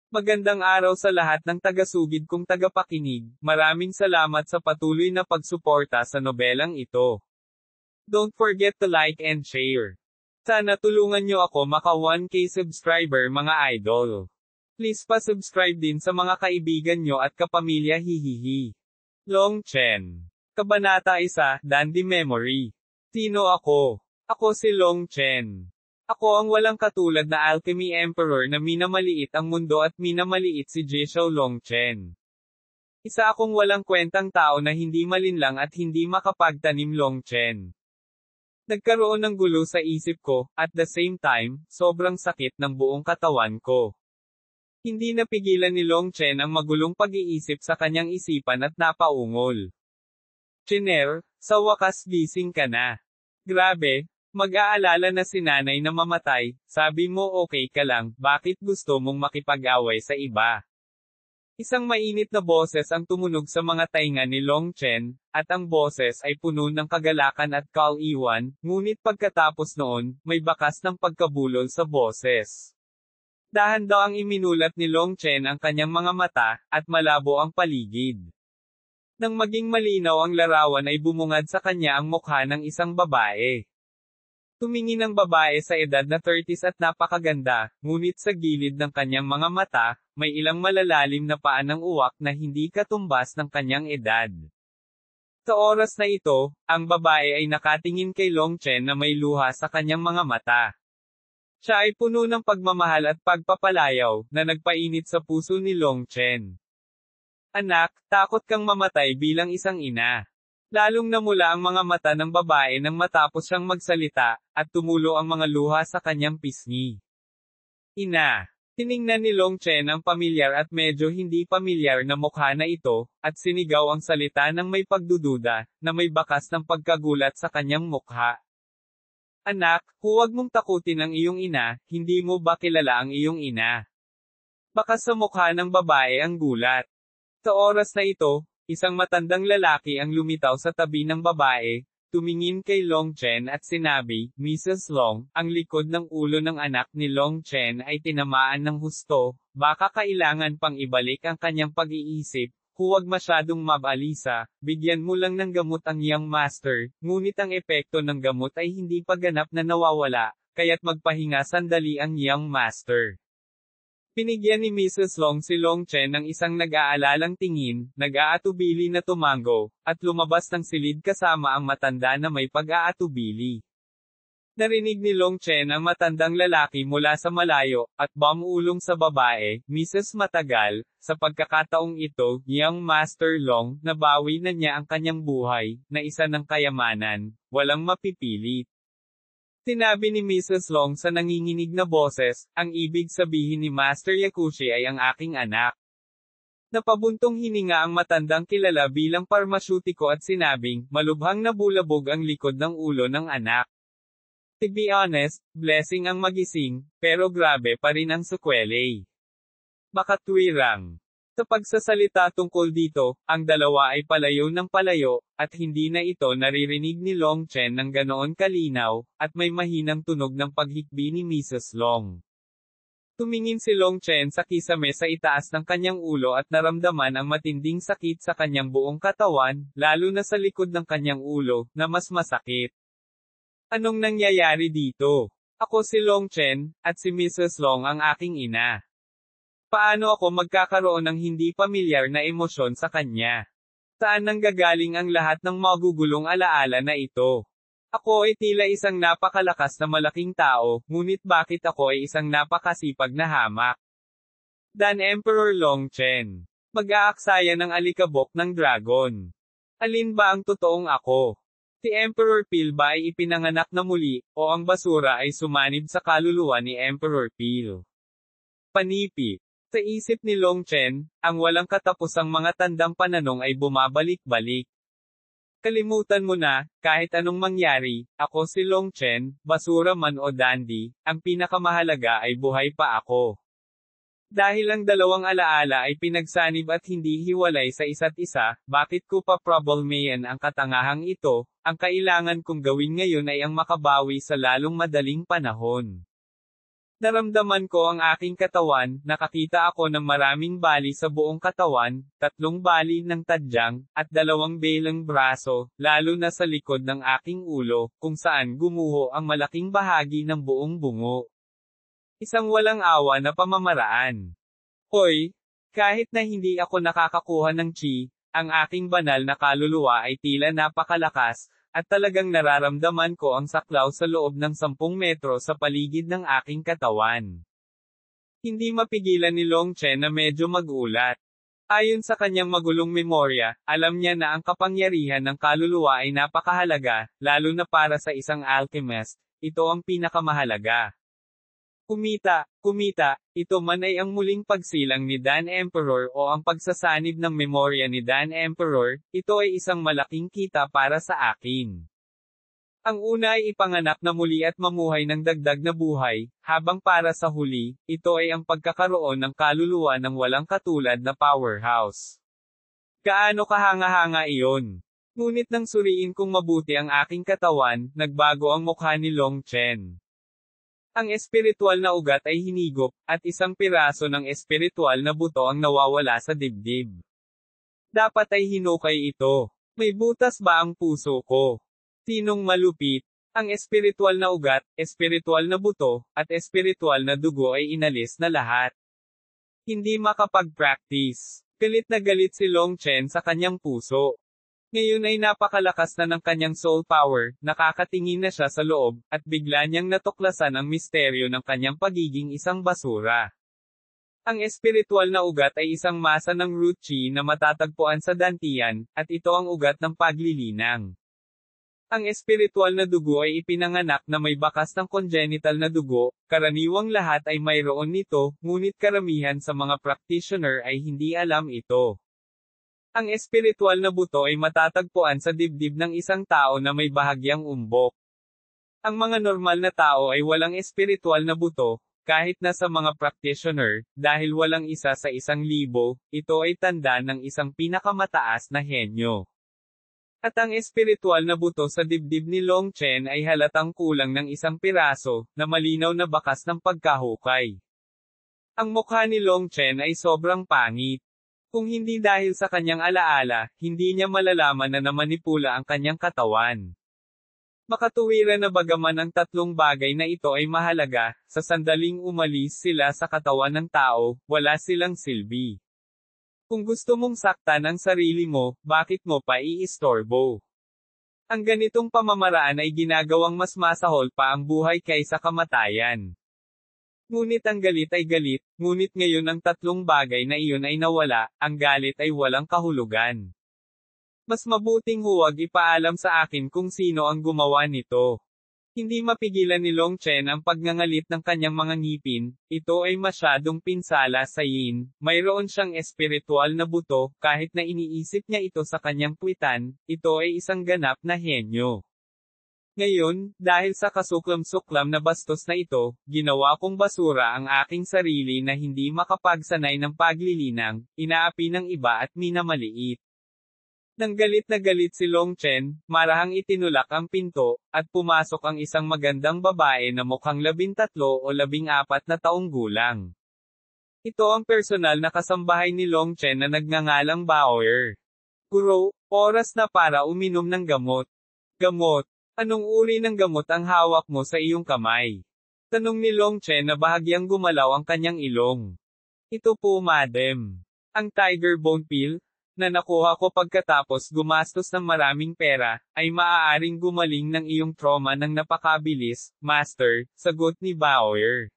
Magandang araw sa lahat ng tagasugid kong tagapakinig, maraming salamat sa patuloy na pagsuporta sa nobelang ito. Don't forget to like and share. Sana tulungan nyo ako maka 1K subscriber mga idol. Please pa-subscribe din sa mga kaibigan nyo at kapamilya hihihi. Long Chen. Kabanata 1, Dandy Memory. Sino ako? Ako si Long Chen. Ako ang walang katulad na alchemy emperor na minamaliit ang mundo at minamaliit si Jishou Long Chen. Isa akong walang kwentang tao na hindi malinlang at hindi makapagtanim Long Chen. Nagkaroon ng gulo sa isip ko, at the same time, sobrang sakit ng buong katawan ko. Hindi napigilan ni Long Chen ang magulong pag-iisip sa kanyang isipan at napaungol. Chiner, sa wakas gising ka na. Grabe. Mag-aalala na si nanay na mamatay, sabi mo okay ka lang, bakit gusto mong makipag-away sa iba? Isang mainit na boses ang tumunog sa mga tainga ni Long Chen, at ang boses ay puno ng kagalakan at kaaliwan, ngunit pagkatapos noon, may bakas ng pagkabulol sa boses. Dahan daw ang iminulat ni Long Chen ang kanyang mga mata, at malabo ang paligid. Nang maging malinaw ang larawan ay bumungad sa kanya ang mukha ng isang babae. Tumingin ang babae sa edad na 30s at napakaganda, ngunit sa gilid ng kanyang mga mata, may ilang malalalim na paan ng uwak na hindi katumbas ng kanyang edad. Sa oras na ito, ang babae ay nakatingin kay Long Chen na may luha sa kanyang mga mata. Siya ay puno ng pagmamahal at pagpapalayaw, na nagpainit sa puso ni Long Chen. Anak, takot kang mamatay bilang isang ina. Lalong namula ang mga mata ng babae nang matapos siyang magsalita, at tumulo ang mga luha sa kanyang pisngi. Ina. Tiningnan ni Long Chen ang pamilyar at medyo hindi pamilyar na mukha na ito, at sinigaw ang salita ng may pagdududa, na may bakas ng pagkagulat sa kanyang mukha. Anak, huwag mong takutin ang iyong ina, hindi mo ba kilala ang iyong ina? Bakas sa mukha ng babae ang gulat. Sa oras na ito, isang matandang lalaki ang lumitaw sa tabi ng babae, tumingin kay Long Chen at sinabi, Mrs. Long, ang likod ng ulo ng anak ni Long Chen ay tinamaan ng husto, baka kailangan pang ibalik ang kanyang pag-iisip, huwag masyadong mabalisa, bigyan mo lang ng gamot ang young master, ngunit ang epekto ng gamot ay hindi pa ganap na nawawala, kaya't magpahinga sandali ang young master. Pinigyan ni Mrs. Long si Long Chen ng isang nag-aalalang tingin, nag-aatubili na tumango, at lumabas ng silid kasama ang matanda na may pag-aatubili. Narinig ni Long Chen ang matandang lalaki mula sa malayo, at bumulong sa babae, Mrs. Matagal, sa pagkakataong ito, young Master Long, nabawi na niya ang kanyang buhay, na isa ng kayamanan, walang mapipilit. Sinabi ni Mrs. Long sa nanginginig na boses, ang ibig sabihin ni Master Yakushi ay ang aking anak. Napabuntong hininga ang matandang kilala bilang parmasyutiko at sinabing, malubhang nabulabog ang likod ng ulo ng anak. To be honest, blessing ang magising, pero grabe pa rin ang sequelae. Baka tuwirang. Sa pagsasalita tungkol dito, ang dalawa ay palayo ng palayo, at hindi na ito naririnig ni Long Chen ng ganoon kalinaw, at may mahinang tunog ng paghikbi ni Mrs. Long. Tumingin si Long Chen sa kisame sa itaas ng kanyang ulo at naramdaman ang matinding sakit sa kanyang buong katawan, lalo na sa likod ng kanyang ulo, na mas masakit. Anong nangyayari dito? Ako si Long Chen, at si Mrs. Long ang aking ina. Paano ako magkakaroon ng hindi pamilyar na emosyon sa kanya? Saan nanggagaling ang lahat ng magugulong alaala na ito? Ako ay tila isang napakalakas na malaking tao, ngunit bakit ako ay isang napakasipag na hamak? Dan Emperor Long Chen. Mag-aaksaya ng alikabok ng dragon. Alin ba ang totoong ako? Si Emperor Pil ba ay ipinanganak na muli, o ang basura ay sumanib sa kaluluwa ni Emperor Pil? Panipi. Sa isip ni Long Chen, ang walang katapusang mga tandang pananong ay bumabalik-balik. Kalimutan mo na, kahit anong mangyari, ako si Long Chen, basura man o dandy, ang pinakamahalaga ay buhay pa ako. Dahil ang dalawang alaala ay pinagsanib at hindi hiwalay sa isa't isa, bakit ko pa problemayan ang katangahang ito? Ang kailangan kong gawin ngayon ay ang makabawi sa lalong madaling panahon. Naramdaman ko ang aking katawan, nakakita ako ng maraming bali sa buong katawan, 3 bali ng tadyang, at 2 belang braso, lalo na sa likod ng aking ulo, kung saan gumuho ang malaking bahagi ng buong bungo. Isang walang awa na pamamaraan. Hoy! Kahit na hindi ako nakakakuha ng chi, ang aking banal na kaluluwa ay tila napakalakas, at talagang nararamdaman ko ang saklaw sa loob ng 10 metro sa paligid ng aking katawan. Hindi mapigilan ni Long Chen na medyo magulat. Ayon sa kanyang magulong memorya, alam niya na ang kapangyarihan ng kaluluwa ay napakahalaga, lalo na para sa isang alchemist, ito ang pinakamahalaga. Kumita, ito man ay ang muling pagsilang ni Dan Emperor o ang pagsasanib ng memorya ni Dan Emperor, ito ay isang malaking kita para sa akin. Ang una ay ipanganak na muli at mamuhay ng dagdag na buhay, habang para sa huli, ito ay ang pagkakaroon ng kaluluwa ng walang katulad na powerhouse. Gaano kahanga-hanga iyon? Ngunit nang suriin kong mabuti ang aking katawan, nagbago ang mukha ni Long Chen. Ang espiritual na ugat ay hinigop, at isang piraso ng espiritual na buto ang nawawala sa dibdib. Dapat ay hinukay ito. May butas ba ang puso ko? Sinong malupit? Ang espiritual na ugat, espiritual na buto, at espiritual na dugo ay inalis na lahat. Hindi makapag-practice. Galit na galit si Long Chen sa kanyang puso. Ngayon ay napakalakas na ng kanyang soul power, nakakatingin na siya sa loob, at bigla niyang natuklasan ang misteryo ng kanyang pagiging isang basura. Ang espiritual na ugat ay isang masa ng root chi na matatagpuan sa dantian, at ito ang ugat ng paglilinang. Ang espiritual na dugo ay ipinanganak na may bakas ng congenital na dugo, karaniwang lahat ay mayroon nito, ngunit karamihan sa mga practitioner ay hindi alam ito. Ang espiritual na buto ay matatagpuan sa dibdib ng isang tao na may bahagyang umbok. Ang mga normal na tao ay walang espiritual na buto, kahit na sa mga practitioner, dahil walang isa sa 1,000, ito ay tanda ng isang pinakamataas na henyo. At ang espiritual na buto sa dibdib ni Long Chen ay halatang kulang ng 1 piraso, na malinaw na bakas ng pagkahukay. Ang mukha ni Long Chen ay sobrang pangit. Kung hindi dahil sa kanyang alaala, hindi niya malalaman na namanipula ang kanyang katawan. Makatuwiran na bagaman ang 3 bagay na ito ay mahalaga, sa sandaling umalis sila sa katawan ng tao, wala silang silbi. Kung gusto mong saktan ang sarili mo, bakit mo pa iistorbo? Ang ganitong pamamaraan ay ginagawang mas masahol pa ang buhay kaysa kamatayan. Ngunit ang galit ay galit, ngunit ngayon ang 3 bagay na iyon ay nawala, ang galit ay walang kahulugan. Mas mabuting huwag ipaalam sa akin kung sino ang gumawa nito. Hindi mapigilan ni Long Chen ang pagngangalit ng kanyang mga ngipin, ito ay masyadong pinsala sa yin, mayroon siyang espiritual na buto, kahit na iniisip niya ito sa kanyang puwitan, ito ay isang ganap na henyo. Ngayon, dahil sa kasuklam-suklam na bastos na ito, ginawa kong basura ang aking sarili na hindi makapagsanay ng paglilinang, inaapi ng iba at minamaliit. Nang galit na galit si Long Chen, marahang itinulak ang pinto, at pumasok ang isang magandang babae na mukhang 13 o 14 na taong gulang. Ito ang personal na kasambahay ni Long Chen na nagngangalang Baoer. Guro, oras na para uminom ng gamot. Gamot. Anong uri ng gamot ang hawak mo sa iyong kamay? Tanong ni Long Chen na bahagyang gumalaw ang kanyang ilong. Ito po madam. Ang tiger bone pill, na nakuha ko pagkatapos gumastos ng maraming pera, ay maaaring gumaling ng iyong trauma ng napakabilis, master, sagot ni Baoer.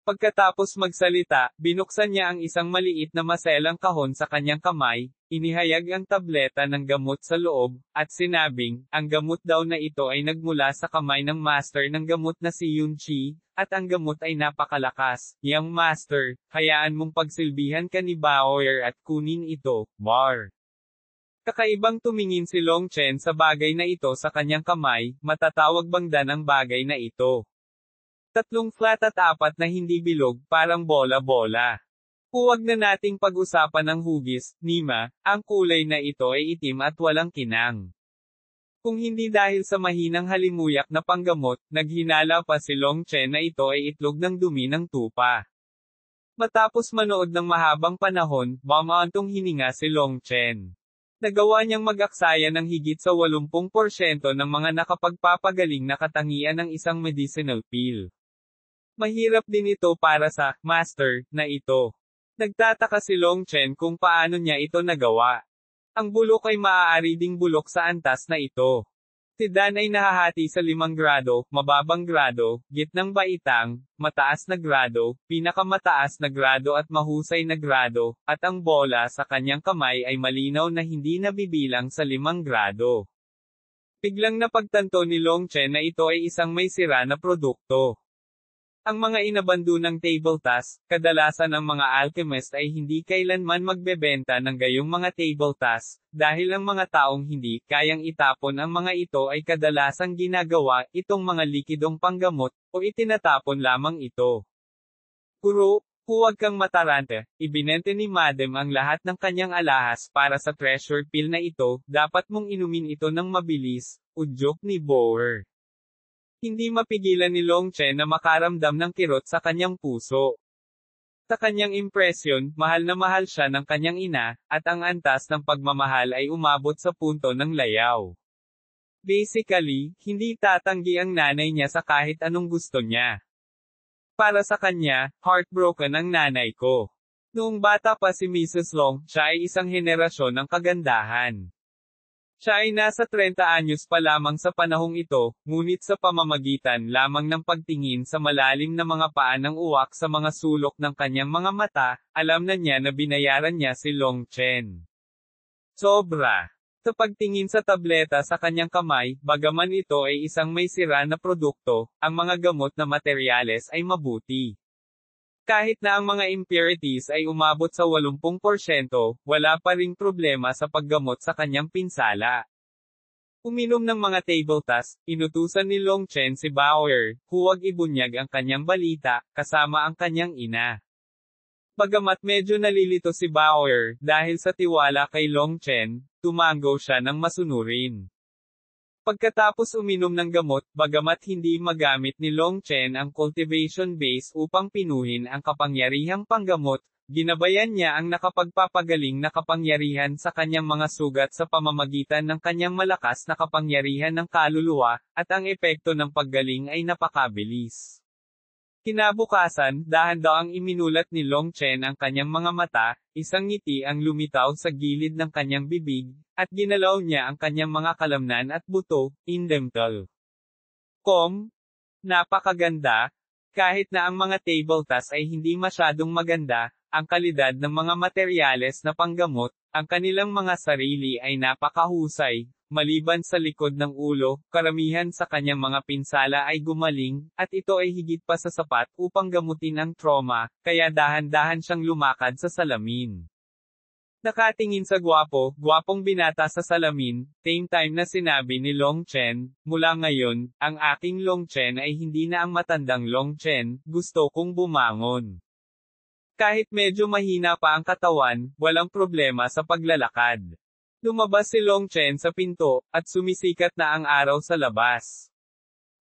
Pagkatapos magsalita, binuksan niya ang isang maliit na maselang kahon sa kanyang kamay, inihayag ang tableta ng gamot sa loob, at sinabing, ang gamot daw na ito ay nagmula sa kamay ng master ng gamot na si Yun Chi, at ang gamot ay napakalakas. Yang master, hayaan mong pagsilbihan ka ni Baoer at kunin ito, bar. Kakaibang tumingin si Long Chen sa bagay na ito sa kanyang kamay, matatawag bang dan ang bagay na ito? 3 flat at 4 na hindi bilog, parang bola-bola. Huwag na nating pag-usapan ng hugis, Nima, ang kulay na ito ay itim at walang kinang. Kung hindi dahil sa mahinang halimuyak na panggamot, naghinala pa si Long Chen na ito ay itlog ng dumi ng tupa. Matapos manood ng mahabang panahon, bumaantong hininga si Long Chen. Nagawa niyang mag-aksaya ng higit sa 80% ng mga nakapagpapagaling na katangian ng isang medicinal pill. Mahirap din ito para sa master na ito. Nagtataka si Long Chen kung paano niya ito nagawa. Ang bulok ay maaari ding bulok sa antas na ito. Si Dan ay nahahati sa 5 grado, mababang grado, gitnang baitang, mataas na grado, pinakamataas na grado at mahusay na grado, at ang bola sa kanyang kamay ay malinaw na hindi nabibilang sa 5 grado. Biglang napagtanto ni Long Chen na ito ay isang may sira na produkto. Ang mga inabandunang table task, kadalasan ang mga alchemist ay hindi kailanman magbebenta ng gayong mga table task, dahil ang mga taong hindi kayang itapon ang mga ito ay kadalasang ginagawa itong mga likidong panggamot, o itinatapon lamang ito. Guro, huwag kang matarante, ibinente ni Madam ang lahat ng kanyang alahas para sa treasure pill na ito, dapat mong inumin ito ng mabilis, udyok ni Bower. Hindi mapigilan ni Long Chen na makaramdam ng kirot sa kanyang puso. Sa kanyang impresyon, mahal na mahal siya ng kanyang ina, at ang antas ng pagmamahal ay umabot sa punto ng layaw. Basically, hindi tatanggi ang nanay niya sa kahit anong gusto niya. Para sa kanya, heartbroken ang nanay ko. Noong bata pa si Mrs. Long, siya ay isang henerasyon ng kagandahan. Siya ay nasa 30 anyos pa lamang sa panahong ito, ngunit sa pamamagitan lamang ng pagtingin sa malalim na mga paa ng uwak sa mga sulok ng kanyang mga mata, alam na niya na binayaran niya si Long Chen. Sobra. Sa pagtingin sa tableta sa kanyang kamay, bagaman ito ay isang may sira na produkto, ang mga gamot na materyales ay mabuti. Kahit na ang mga impurities ay umabot sa 80%, wala pa ring problema sa paggamot sa kanyang pinsala. Uminom ng mga table task, inutusan ni Long Chen si Bauer, huwag ibunyag ang kanyang balita, kasama ang kanyang ina. Bagamat medyo nalilito si Bauer, dahil sa tiwala kay Long Chen, tumango siya ng masunurin. Pagkatapos uminom ng gamot, bagamat hindi magamit ni Long Chen ang cultivation base upang pinuhin ang kapangyarihang panggamot, ginabayan niya ang nakapagpapagaling na kapangyarihan sa kanyang mga sugat sa pamamagitan ng kanyang malakas na kapangyarihan ng kaluluwa, at ang epekto ng paggaling ay napakabilis. Kinabukasan, dahan-daang iminulat ni Long Chen ang kanyang mga mata, isang ngiti ang lumitaw sa gilid ng kanyang bibig, at ginalaw niya ang kanyang mga kalamnan at buto, indemtal. Napakaganda. Kahit na ang mga table task ay hindi masyadong maganda, ang kalidad ng mga materyales na panggamot, ang kanilang mga sarili ay napakahusay. Maliban sa likod ng ulo, karamihan sa kanyang mga pinsala ay gumaling, at ito ay higit pa sa sapat upang gamutin ang trauma, kaya dahan-dahan siyang lumakad sa salamin. Nakatingin sa gwapong binata sa salamin, same time na sinabi ni Long Chen, mula ngayon, ang aking Long Chen ay hindi na ang matandang Long Chen, gusto kong bumangon. Kahit medyo mahina pa ang katawan, walang problema sa paglalakad. Lumabas si Long Chen sa pinto, at sumisikat na ang araw sa labas.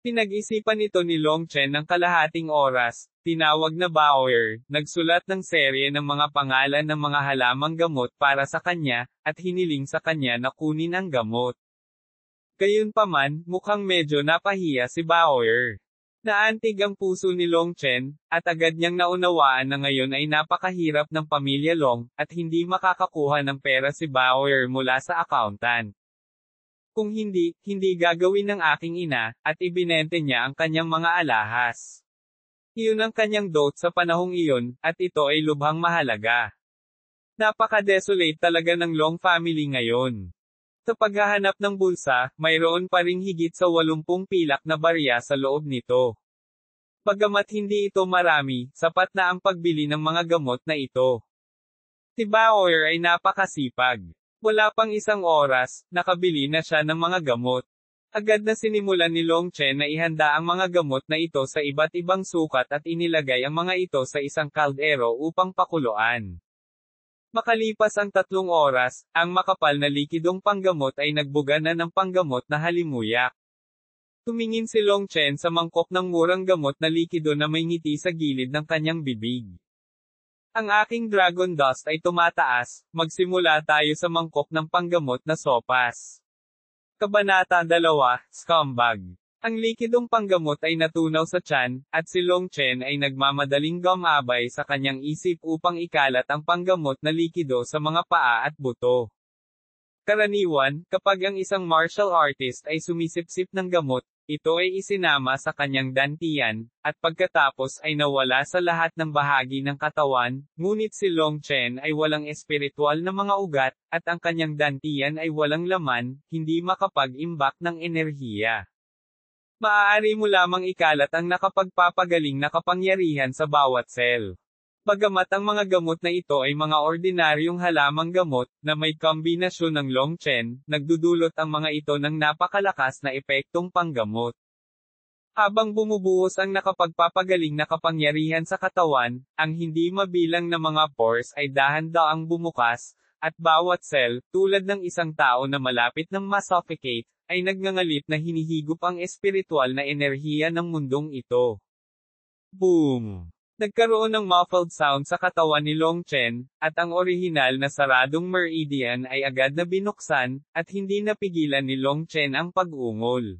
Pinag-isipan ito ni Long Chen ng kalahating oras, tinawag na Bauer, nagsulat ng serye ng mga pangalan ng mga halamang gamot para sa kanya, at hiniling sa kanya na kunin ang gamot. Gayunpaman, mukhang medyo napahiya si Bauer. Naantig ang puso ni Long Chen, at agad niyang naunawaan na ngayon ay napakahirap ng pamilya Long, at hindi makakakuha ng pera si Bauer mula sa accountant. Kung hindi gagawin ng aking ina, at ibinente niya ang kanyang mga alahas. Iyon ang kanyang dote sa panahong iyon, at ito ay lubhang mahalaga. Napaka-desolate talaga ng Long family ngayon. Sa paghahanap ng bulsa, mayroon pa ring higit sa 80 pilak na barya sa loob nito. Bagamat hindi ito marami, sapat na ang pagbili ng mga gamot na ito. Si Bauer ay napakasipag. Wala pang isang oras, nakabili na siya ng mga gamot. Agad na sinimulan ni Long Chen na ihanda ang mga gamot na ito sa iba't ibang sukat at inilagay ang mga ito sa isang kaldero upang pakuluan. Makalipas ang 3 oras, ang makapal na likidong panggamot ay nagbuga na ng panggamot na halimuyak. Tumingin si Long Chen sa mangkok ng murang gamot na likido na may ngiti sa gilid ng kanyang bibig. Ang aking dragon dust ay tumataas, magsimula tayo sa mangkok ng panggamot na sopas. Kabanata 2, Scumbag. Ang likidong panggamot ay natunaw sa tiyan, at si Long Chen ay nagmamadaling gumabay sa kanyang isip upang ikalat ang panggamot na likido sa mga paa at buto. Karaniwan, kapag ang isang martial artist ay sumisipsip ng gamot, ito ay isinama sa kanyang dantian, at pagkatapos ay nawala sa lahat ng bahagi ng katawan, ngunit si Long Chen ay walang espiritual na mga ugat, at ang kanyang dantian ay walang laman, hindi makapag-imbak ng enerhiya. Maaari mo lamang ikalat ang nakapagpapagaling na kapangyarihan sa bawat sel. Bagamat ang mga gamot na ito ay mga ordinaryong halamang gamot, na may kombinasyon ng Long Chen, nagdudulot ang mga ito ng napakalakas na epektong panggamot. Habang bumubuhos ang nakapagpapagaling na kapangyarihan sa katawan, ang hindi mabilang na mga pores ay dahan-daang bumukas, at bawat cell, tulad ng isang tao na malapit ng masuffocate, ay nagngangalit na hinihigop ang espiritual na enerhiya ng mundong ito. Boom! Nagkaroon ng muffled sound sa katawan ni Long Chen, at ang orihinal na saradong meridian ay agad na binuksan, at hindi napigilan ni Long Chen ang pag-ungol.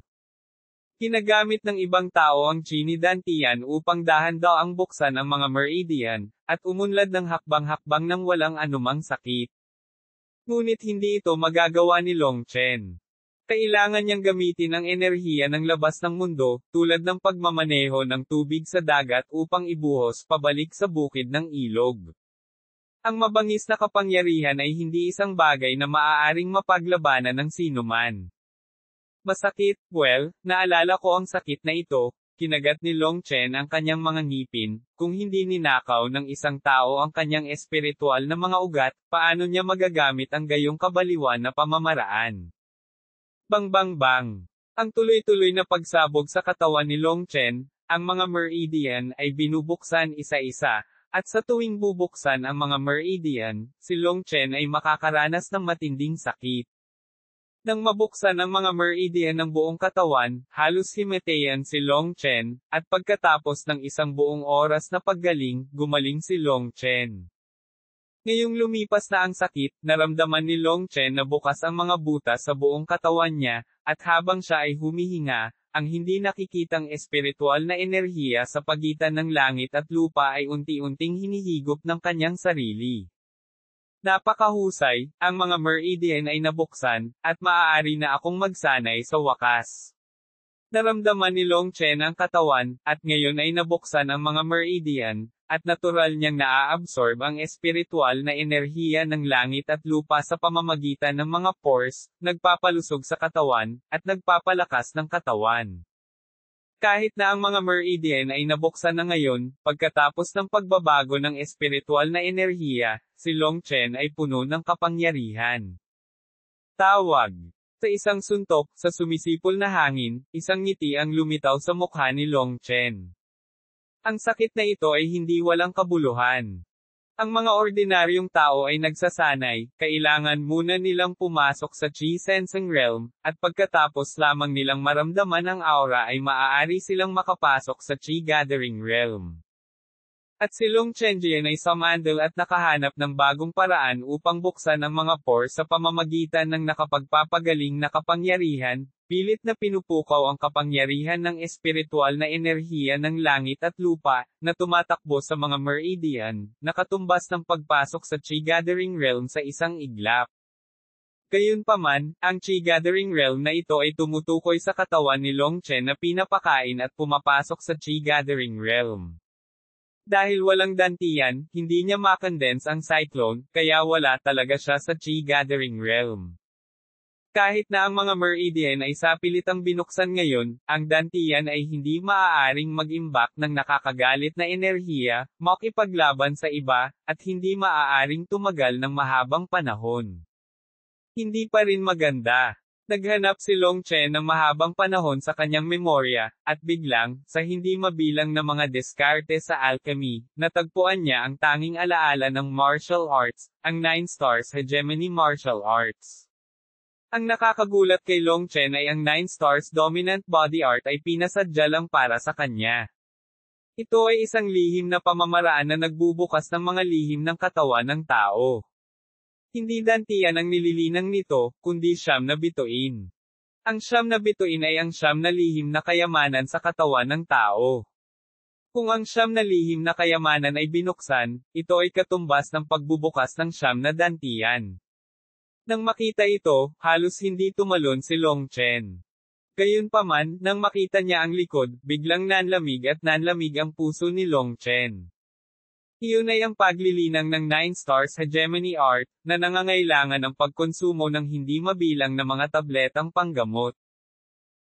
Ginagamit ng ibang tao ang Qi ni Dantian upang dahan-daang buksan ang mga meridian, at umunlad ng hakbang-hakbang ng walang anumang sakit. Ngunit hindi ito magagawa ni Long Chen. Kailangan niyang gamitin ang enerhiya ng labas ng mundo, tulad ng pagmamaneho ng tubig sa dagat upang ibuhos pabalik sa bukid ng ilog. Ang mabangis na kapangyarihan ay hindi isang bagay na maaaring mapaglabanan ng sinuman. Masakit, well, naalala ko ang sakit na ito, kinagat ni Long Chen ang kanyang mga ngipin, kung hindi ninakaw ng isang tao ang kanyang espiritual na mga ugat, paano niya magagamit ang gayong kabaliwan na pamamaraan? Bang bang bang. Ang tuloy-tuloy na pagsabog sa katawan ni Long Chen, ang mga meridian ay binubuksan isa-isa, at sa tuwing bubuksan ang mga meridian, si Long Chen ay makakaranas ng matinding sakit. Nang mabuksan ang mga meridian ng buong katawan, halos himatayan si Long Chen, at pagkatapos ng isang buong oras na paggaling, gumaling si Long Chen. Ngayong lumipas na ang sakit, naramdaman ni Long Chen na bukas ang mga butas sa buong katawan niya, at habang siya ay humihinga, ang hindi nakikitang espiritual na enerhiya sa pagitan ng langit at lupa ay unti-unting hinihigop ng kanyang sarili. Napakahusay, ang mga meridian ay nabuksan, at maaari na akong magsanay sa wakas. Naramdaman ni Long Chen ang katawan, at ngayon ay nabuksan ang mga meridian, at natural niyang naaabsorb ang espiritual na enerhiya ng langit at lupa sa pamamagitan ng mga pores, nagpapalusog sa katawan, at nagpapalakas ng katawan. Kahit na ang mga meridian ay nabuksan na ngayon, pagkatapos ng pagbabago ng espiritual na enerhiya, si Long Chen ay puno ng kapangyarihan. Tawag. Sa isang suntok, sa sumisipol na hangin, isang ngiti ang lumitaw sa mukha ni Long Chen. Ang sakit na ito ay hindi walang kabuluhan. Ang mga ordinaryong tao ay nagsasanay, kailangan muna nilang pumasok sa Qi Sensing Realm, at pagkatapos lamang nilang maramdaman ang aura ay maaari silang makapasok sa Qi Gathering Realm. At si Long Chen ay sumandal at nakahanap ng bagong paraan upang buksan ang mga pores sa pamamagitan ng nakapagpapagaling na kapangyarihan, pilit na pinupukaw ang kapangyarihan ng espiritual na enerhiya ng langit at lupa, na tumatakbo sa mga meridian, nakatumbas ng pagpasok sa Qi Gathering Realm sa isang iglap. Gayunpaman, ang Qi Gathering Realm na ito ay tumutukoy sa katawan ni Long Chen na pinapakain at pumapasok sa Qi Gathering Realm. Dahil walang dantian, hindi niya makondense ang cyclone, kaya wala talaga siya sa Qi Gathering Realm. Kahit na ang mga meridian ay sapilitang binuksan ngayon, ang dantian ay hindi maaaring mag-imbak ng nakakagalit na enerhiya, makipaglaban sa iba, at hindi maaaring tumagal ng mahabang panahon. Hindi pa rin maganda. Naghanap si Long Chen ng mahabang panahon sa kanyang memorya, at biglang, sa hindi mabilang na mga diskarte sa alchemy, natagpuan niya ang tanging alaala ng martial arts, ang 9 Stars Hegemony Martial Arts. Ang nakakagulat kay Long Chen ay ang 9 Stars Dominant Body Art ay pinasadya lang para sa kanya. Ito ay isang lihim na pamamaraan na nagbubukas ng mga lihim ng katawan ng tao. Hindi dantian ang nililinang nito, kundi siyam na bituin. Ang siyam na bituin ay ang siyam na lihim na kayamanan sa katawan ng tao. Kung ang siyam na lihim na kayamanan ay binuksan, ito ay katumbas ng pagbubukas ng siyam na dantian. Nang makita ito, halos hindi tumalon si Long Chen. Gayunpaman, nang makita niya ang likod, biglang nanlamig at nanlamig ang puso ni Long Chen. Iyon ay ang paglilinang ng 9 Stars Hegemony Art, na nangangailangan ng pagkonsumo ng hindi mabilang na mga tabletang panggamot.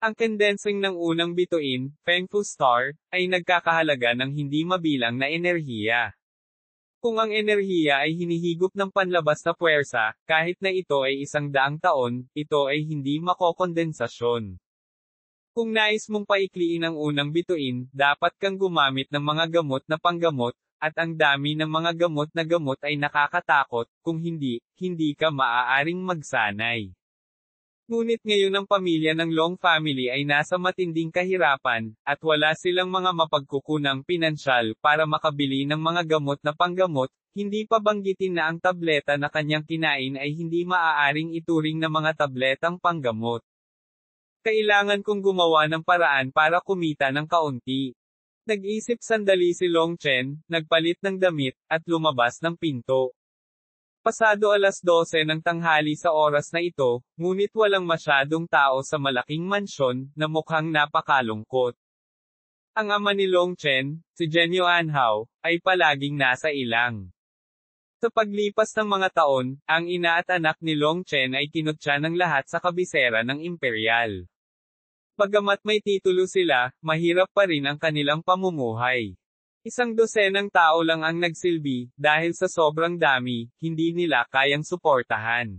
Ang condensing ng unang bituin, Feng Fu Star, ay nagkakahalaga ng hindi mabilang na enerhiya. Kung ang enerhiya ay hinihigop ng panlabas na puwersa, kahit na ito ay 100 taon, ito ay hindi makokondensasyon. Kung nais mong paikliin ang unang bituin, dapat kang gumamit ng mga gamot na panggamot, at ang dami ng mga gamot na gamot ay nakakatakot, kung hindi, hindi ka maaaring magsanay. Ngunit ngayon ang pamilya ng Long family ay nasa matinding kahirapan, at wala silang mga mapagkukunang pinansyal para makabili ng mga gamot na panggamot, hindi pa banggitin na ang tableta na kanyang kinain ay hindi maaaring ituring na mga tabletang panggamot. Kailangan kong gumawa ng paraan para kumita ng kaunti. Nag-isip sandali si Long Chen, nagpalit ng damit, at lumabas ng pinto. Pasado 12:00 ng tanghali sa oras na ito, ngunit walang masyadong tao sa malaking mansyon, na mukhang napakalungkot. Ang ama ni Long Chen, si Genyo Anhao, ay palaging nasa ilang. Sa paglipas ng mga taon, ang ina at anak ni Long Chen ay kinutya ng lahat sa kabisera ng imperial. Bagamat may titulo sila, mahirap pa rin ang kanilang pamumuhay. 100 tao lang ang nagsilbi, dahil sa sobrang dami, hindi nila kayang suportahan.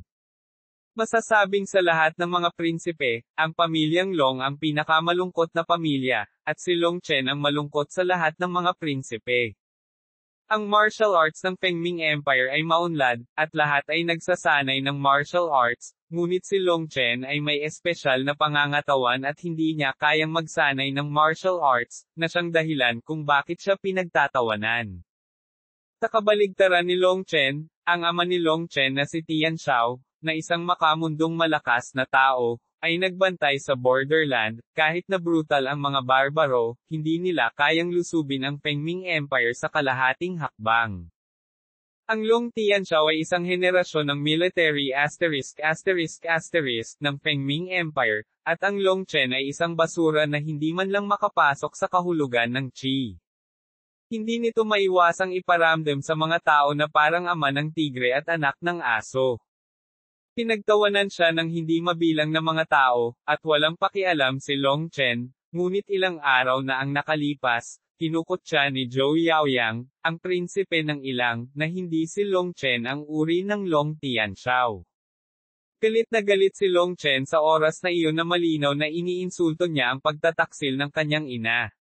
Masasabing sa lahat ng mga prinsipe, ang pamilyang Long ang pinakamalungkot na pamilya, at si Long Chen ang malungkot sa lahat ng mga prinsipe. Ang martial arts ng Fengming Empire ay maunlad, at lahat ay nagsasanay ng martial arts, ngunit si Long Chen ay may espesyal na pangangatawan at hindi niya kayang magsanay ng martial arts, na siyang dahilan kung bakit siya pinagtatawanan. Sa kabaligtaran ni Long Chen, ang ama ni Long Chen na si Tian Xiao, na isang makamundong malakas na tao, ay nagbantay sa borderland, kahit na brutal ang mga barbaro, hindi nila kayang lusubin ang Fengming Empire sa kalahating hakbang. Ang Long Tianxiao ay isang henerasyon ng military **** ng Fengming Empire, at ang Long Chen ay isang basura na hindi man lang makapasok sa kahulugan ng Qi. Hindi nito maiwasang iparamdam sa mga tao na parang ama ng tigre at anak ng aso. Pinagtawanan siya ng hindi mabilang na mga tao, at walang pakialam si Long Chen, ngunit ilang araw na ang nakalipas, kinukot siya ni Zhou Yaoyang, ang prinsipe ng ilang, na hindi si Long Chen ang uri ng Long Tianxiao. Galit na galit si Long Chen sa oras na iyon na malinaw na iniinsulto niya ang pagtataksil ng kanyang ina.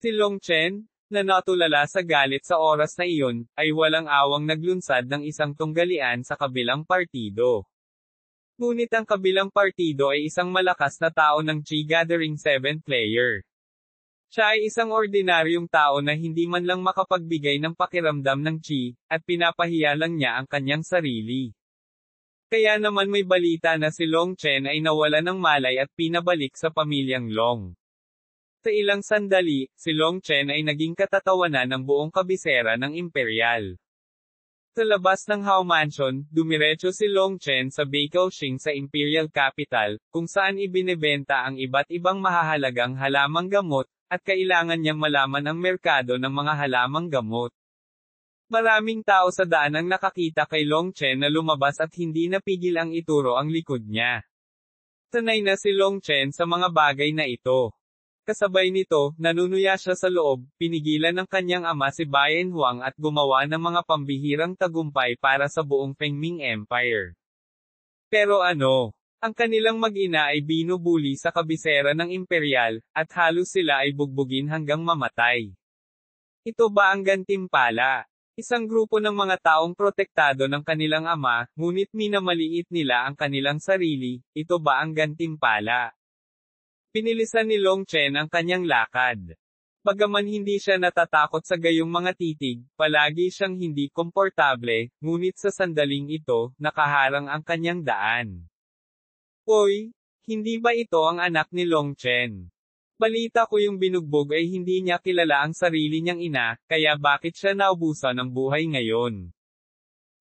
Si Long Chen, na natulala sa galit sa oras na iyon, ay walang awang naglunsad ng isang tunggalian sa kabilang partido. Ngunit ang kabilang partido ay isang malakas na tao ng Qi Gathering 7 player. Siya ay isang ordinaryong tao na hindi man lang makapagbigay ng pakiramdam ng Qi, at pinapahiya lang niya ang kanyang sarili. Kaya naman may balita na si Long Chen ay nawala ng malay at pinabalik sa pamilyang Long. Sa ilang sandali, si Long Chen ay naging katatawanan ng buong kabisera ng imperial. Sa labas ng Hao Mansion, dumiretso si Long Chen sa Beikaoxing sa Imperial Capital, kung saan ibinebenta ang iba't ibang mahahalagang halamang gamot, at kailangan niyang malaman ang merkado ng mga halamang gamot. Maraming tao sa daan ang nakakita kay Long Chen na lumabas at hindi napigil ang ituro ang likod niya. Sanay na si Long Chen sa mga bagay na ito. Kasabay nito, nanunuya siya sa loob, pinigilan ng kanyang ama si Bayan Huang at gumawa ng mga pambihirang tagumpay para sa buong Fengming Empire. Pero ano? Ang kanilang mag-ina ay binubuli sa kabisera ng imperial, at halos sila ay bugbugin hanggang mamatay. Ito ba ang gantimpala? Isang grupo ng mga taong protektado ng kanilang ama, ngunit minamaliit nila ang kanilang sarili, ito ba ang gantimpala? Pinilisan ni Long Chen ang kanyang lakad. Bagaman hindi siya natatakot sa gayong mga titig, palagi siyang hindi komportable, ngunit sa sandaling ito, nakaharang ang kanyang daan. Hoy, hindi ba ito ang anak ni Long Chen? Balita ko yung binugbog ay hindi niya kilala ang sarili niyang ina, kaya bakit siya naubusan ng buhay ngayon?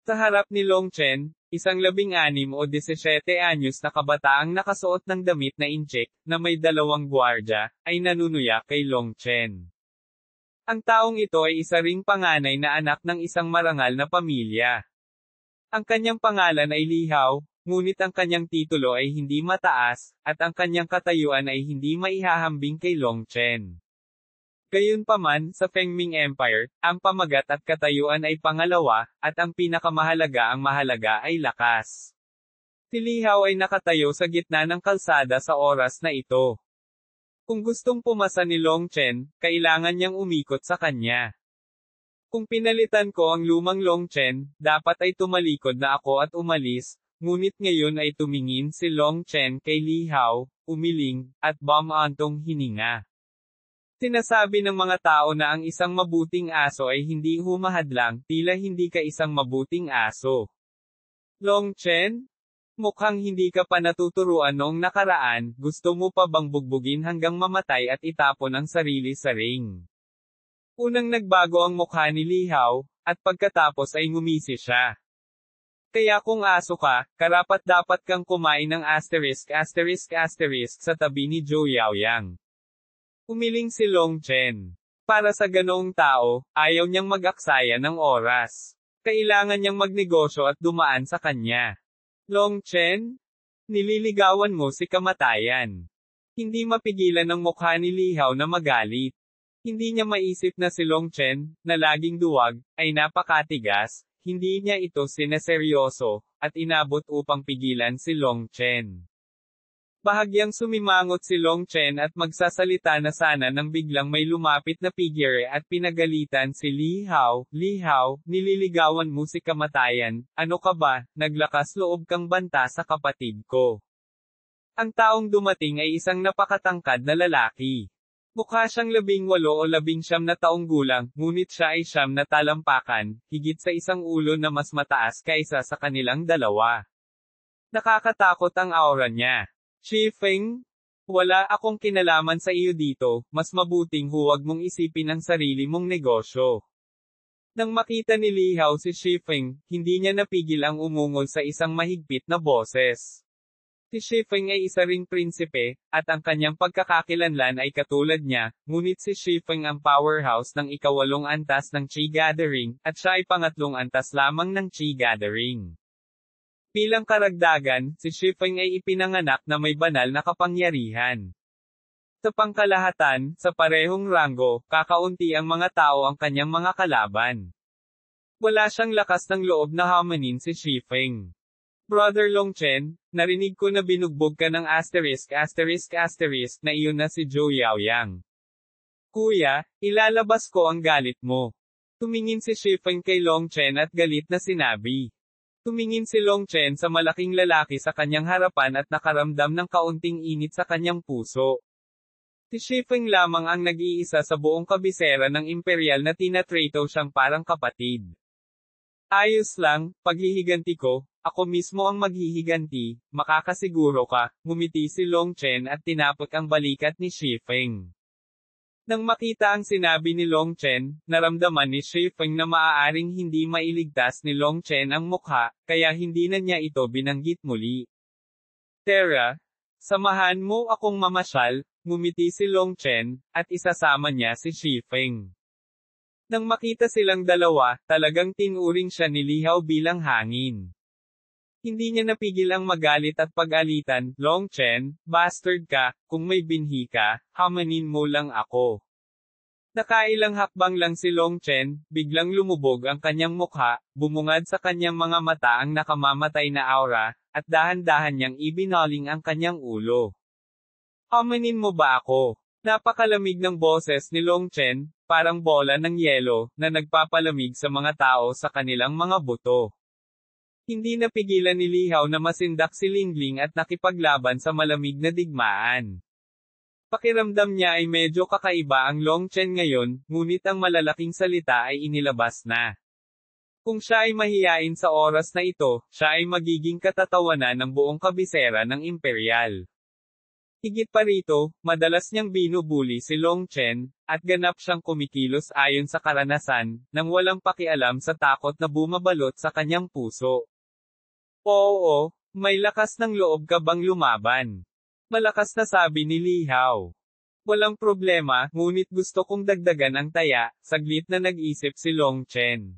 Sa harap ni Long Chen, isang 16 o 17 anyos na kabataang nakasuot ng damit na incheck, na may 2 gwardya, ay nanunuya kay Long Chen. Ang taong ito ay isa ring panganay na anak ng isang marangal na pamilya. Ang kanyang pangalan ay Li Hao, ngunit ang kanyang titulo ay hindi mataas, at ang kanyang katayuan ay hindi maihahambing kay Long Chen. Gayunpaman, sa Fengming Empire, ang pamagat at katayuan ay pangalawa, at ang ang mahalaga ay lakas. Si Li Hao ay nakatayo sa gitna ng kalsada sa oras na ito. Kung gustong pumasa ni Long Chen, kailangan niyang umikot sa kanya. Kung pinalitan ko ang lumang Long Chen, dapat ay tumalikod na ako at umalis. Ngunit ngayon ay tumingin si Long Chen kay Li Hao, umiling, at bumantong hininga. Sinasabi ng mga tao na ang isang mabuting aso ay hindi humahadlang, tila hindi ka isang mabuting aso. Long Chen? Mukhang hindi ka pa natuturuan noong nakaraan, gusto mo pa bang bugbugin hanggang mamatay at itapon ang sarili sa ring? Unang nagbago ang mukha ni Li Hao, at pagkatapos ay ngumisi siya. Kaya kung aso ka, karapat-dapat kang kumain ng **** sa tabi ni Zhou Yaoyang. Umiling si Long Chen. Para sa ganoong tao, ayaw niyang mag-aksaya ng oras. Kailangan niyang magnegosyo at dumaan sa kanya. Long Chen? Nililigawan mo si kamatayan. Hindi mapigilan ng mukha ni Li Hao na magalit. Hindi niya maisip na si Long Chen, na laging duwag, ay napakatigas. Hindi niya ito sineseryoso, at inabot upang pigilan si Long Chen. Bahagyang sumimangot si Long Chen at magsasalita na sana nang biglang may lumapit na figure at pinagalitan si Li Hao. Li Hao, nililigawan mo si kamatayan, ano ka ba, naglakas loob kang banta sa kapatid ko. Ang taong dumating ay isang napakatangkad na lalaki. Mukha siyang 18 o 19 na taong gulang, ngunit siya ay 9 na talampakan, higit sa isang ulo na mas mataas kaysa sa kanilang dalawa. Nakakatakot ang aura niya. Shi Feng? Wala akong kinalaman sa iyo dito, mas mabuting huwag mong isipin ang sarili mong negosyo. Nang makita ni Li Hao si Shi Feng, hindi niya napigil ang umungol sa isang mahigpit na boses. Si Shi Feng ay isa ring prinsipe, at ang kanyang pagkakakilanlan ay katulad niya, ngunit si Shi Feng ang powerhouse ng ika-8 antas ng Qi Gathering, at siya ay pangatlong antas lamang ng Qi Gathering. Bilang karagdagan, si Shi Feng ay ipinanganak na may banal na kapangyarihan. Sa pangkalahatan, sa parehong ranggo, kakaunti ang mga tao ang kanyang mga kalaban. Wala siyang lakas ng loob na hamanin si Shi Feng. Brother Long Chen, narinig ko na binugbog ka ng **** na iyon na si Zhou Yaoyang. Kuya, ilalabas ko ang galit mo. Tumingin si Shi Feng kay Long Chen at galit na sinabi. Tumingin si Long Chen sa malaking lalaki sa kanyang harapan at nakaramdam ng kaunting init sa kanyang puso. Si Shi Feng lamang ang nag-iisa sa buong kabisera ng imperial na tinatrato siyang parang kapatid. Ayos lang, paghihiganti ko, ako mismo ang maghihiganti, makakasiguro ka, ngumiti si Long Chen at tinapot ang balikat ni Shi Feng. Nang makita ang sinabi ni Long Chen, naramdaman ni Shi Feng na maaaring hindi mailigtas ni Long Chen ang mukha, kaya hindi na niya ito binanggit muli. Tara, samahan mo akong mamasyal, ngumiti si Long Chen, at isasama niya si Shi Feng. Nang makita silang dalawa, talagang tinuring siya ni Li Hao bilang hangin. Hindi niya napigil ang magalit at pag-alitan, Long Chen, bastard ka, kung may binhi ka, hamanin mo lang ako. Nakailang hakbang lang si Long Chen, biglang lumubog ang kanyang mukha, bumungad sa kanyang mga mata ang nakamamatay na aura, at dahan-dahan niyang ibinaling ang kanyang ulo. Amanin mo ba ako? Napakalamig ng boses ni Long Chen, parang bola ng yelo, na nagpapalamig sa mga tao sa kanilang mga buto. Hindi napigilan ni Li Hao na masindak si Lingling at nakipaglaban sa malamig na digmaan. Pakiramdam niya ay medyo kakaiba ang Long Chen ngayon, ngunit ang malalaking salita ay inilabas na. Kung siya ay mahiyain sa oras na ito, siya ay magiging katatawanan ng buong kabisera ng Imperial. Higit pa rito, madalas niyang binubuli si Long Chen, at ganap siyang kumikilos ayon sa karanasan, nang walang pakialam sa takot na bumabalot sa kanyang puso. Oo, may lakas ng loob ka bang lumaban? Malakas na sabi ni Li Hao. Walang problema, ngunit gusto kong dagdagan ang taya, saglit na nag-isip si Long Chen.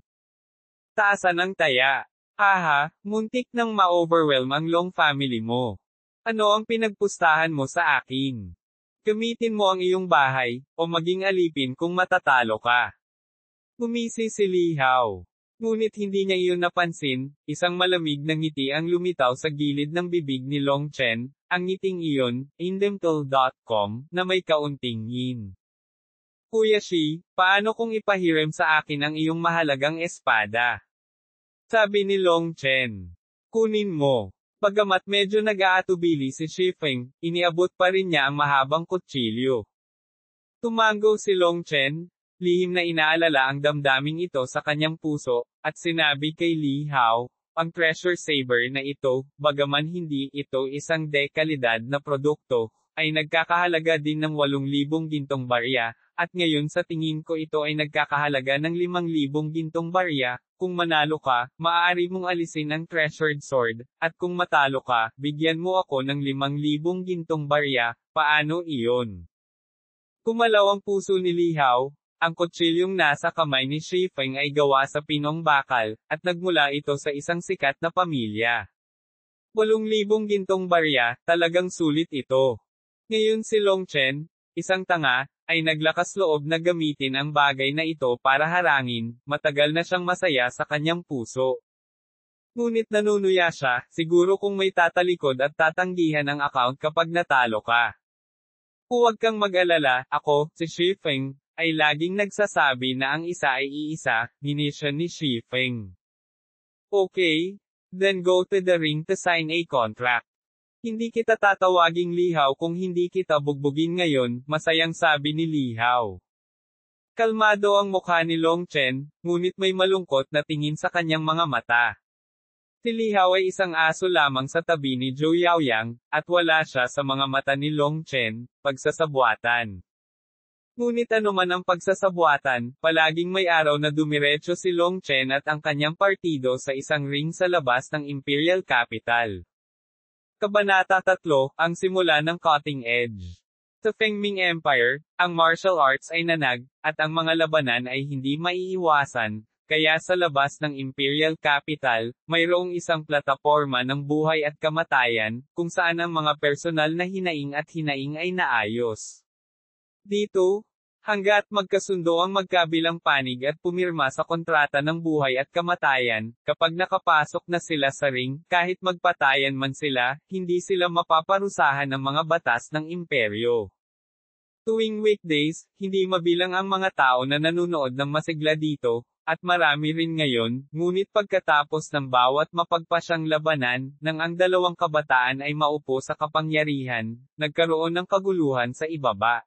Taasan ang taya. Haha, muntik nang ma-overwhelm ang Long family mo. Ano ang pinagpustahan mo sa akin? Gamitin mo ang iyong bahay, o maging alipin kung matatalo ka. Umisi si Li Hao. Ngunit hindi niya iyon napansin, isang malamig na ngiti ang lumitaw sa gilid ng bibig ni Long Chen, ang ngiting iyon, indemtal.com, na may kaunting yin. Kuya Shi, paano kung ipahiram sa akin ang iyong mahalagang espada? Sabi ni Long Chen. Kunin mo. Bagamat medyo nag-aatubili si Shi Feng, iniabot pa rin niya ang mahabang kutsilyo. Tumango si Long Chen, lihim na inaalala ang damdaming ito sa kanyang puso, at sinabi kay Li Hao, ang treasure saber na ito, bagaman hindi ito isang dekalidad na produkto, ay nagkakahalaga din ng 8,000 gintong barya, at ngayon sa tingin ko ito ay nagkakahalaga ng 5,000 gintong barya. Kung manalo ka, maaari mong alisin ang treasured sword, at kung matalo ka, bigyan mo ako ng 5,000 gintong barya, paano iyon? Kumalaw ang puso ni Li Hao. Ang kutsilyong nasa kamay ni Shi Feng ay gawa sa pinong bakal, at nagmula ito sa isang sikat na pamilya. 8,000 gintong barya, talagang sulit ito. Ngayon si Long Chen, isang tanga, ay naglakas loob na gamitin ang bagay na ito para harangin, matagal na siyang masaya sa kanyang puso. Ngunit nanunuya siya, siguro kung may tatalikod at tatanggihan ang account kapag natalo ka. Huwag kang mag-alala, ako, si Shi Feng, ay laging nagsasabi na ang isa ay iisa, hinisyon ni Shi Feng. Okay, then go to the ring to sign a contract. Hindi kita tatawaging Li Hao kung hindi kita bugbugin ngayon, masayang sabi ni Li Hao. Kalmado ang mukha ni Long Chen, ngunit may malungkot na tingin sa kanyang mga mata. Si Li Hao ay isang aso lamang sa tabi ni Zhou Yaoyang, at wala siya sa mga mata ni Long Chen, pagsasabuatan. Ngunit anuman ang pagsasabuatan, palaging may araw na dumiretso si Long Chen at ang kanyang partido sa isang ring sa labas ng Imperial Capital. Kabanata 3, ang simula ng Cutting Edge. Sa Fengming Empire, ang martial arts ay nanag, at ang mga labanan ay hindi maiiwasan, kaya sa labas ng Imperial Capital, mayroong isang plataporma ng buhay at kamatayan, kung saan ang mga personal na hinaing at hinaing ay naayos. Dito, hangga't magkasundo ang magkabilang panig at pumirma sa kontrata ng buhay at kamatayan, kapag nakapasok na sila sa ring, kahit magpatayan man sila, hindi sila mapaparusahan ng mga batas ng imperyo. Tuwing weekdays, hindi mabilang ang mga tao na nanunood ng masigla dito, at marami rin ngayon, ngunit pagkatapos ng bawat mapagpasyang labanan, nang ang dalawang kabataan ay maupo sa kapangyarihan, nagkaroon ng kaguluhan sa ibaba.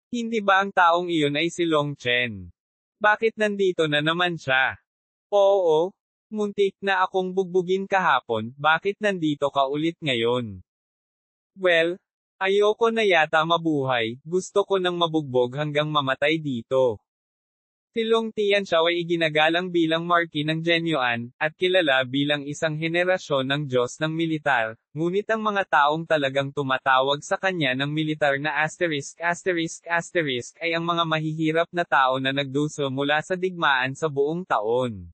Hindi ba ang taong iyon ay si Long Chen? Bakit nandito na naman siya? Oo, muntik na akong bugbugin kahapon, bakit nandito ka ulit ngayon? Well, ayoko na yata mabuhay, gusto ko nang mabugbog hanggang mamatay dito. Si Long Tianxiao ay iginagalang bilang Marquis ng Genyuan, at kilala bilang isang henerasyon ng Diyos ng militar, ngunit ang mga taong talagang tumatawag sa kanya ng militar na **** ay ang mga mahihirap na tao na nagduso mula sa digmaan sa buong taon.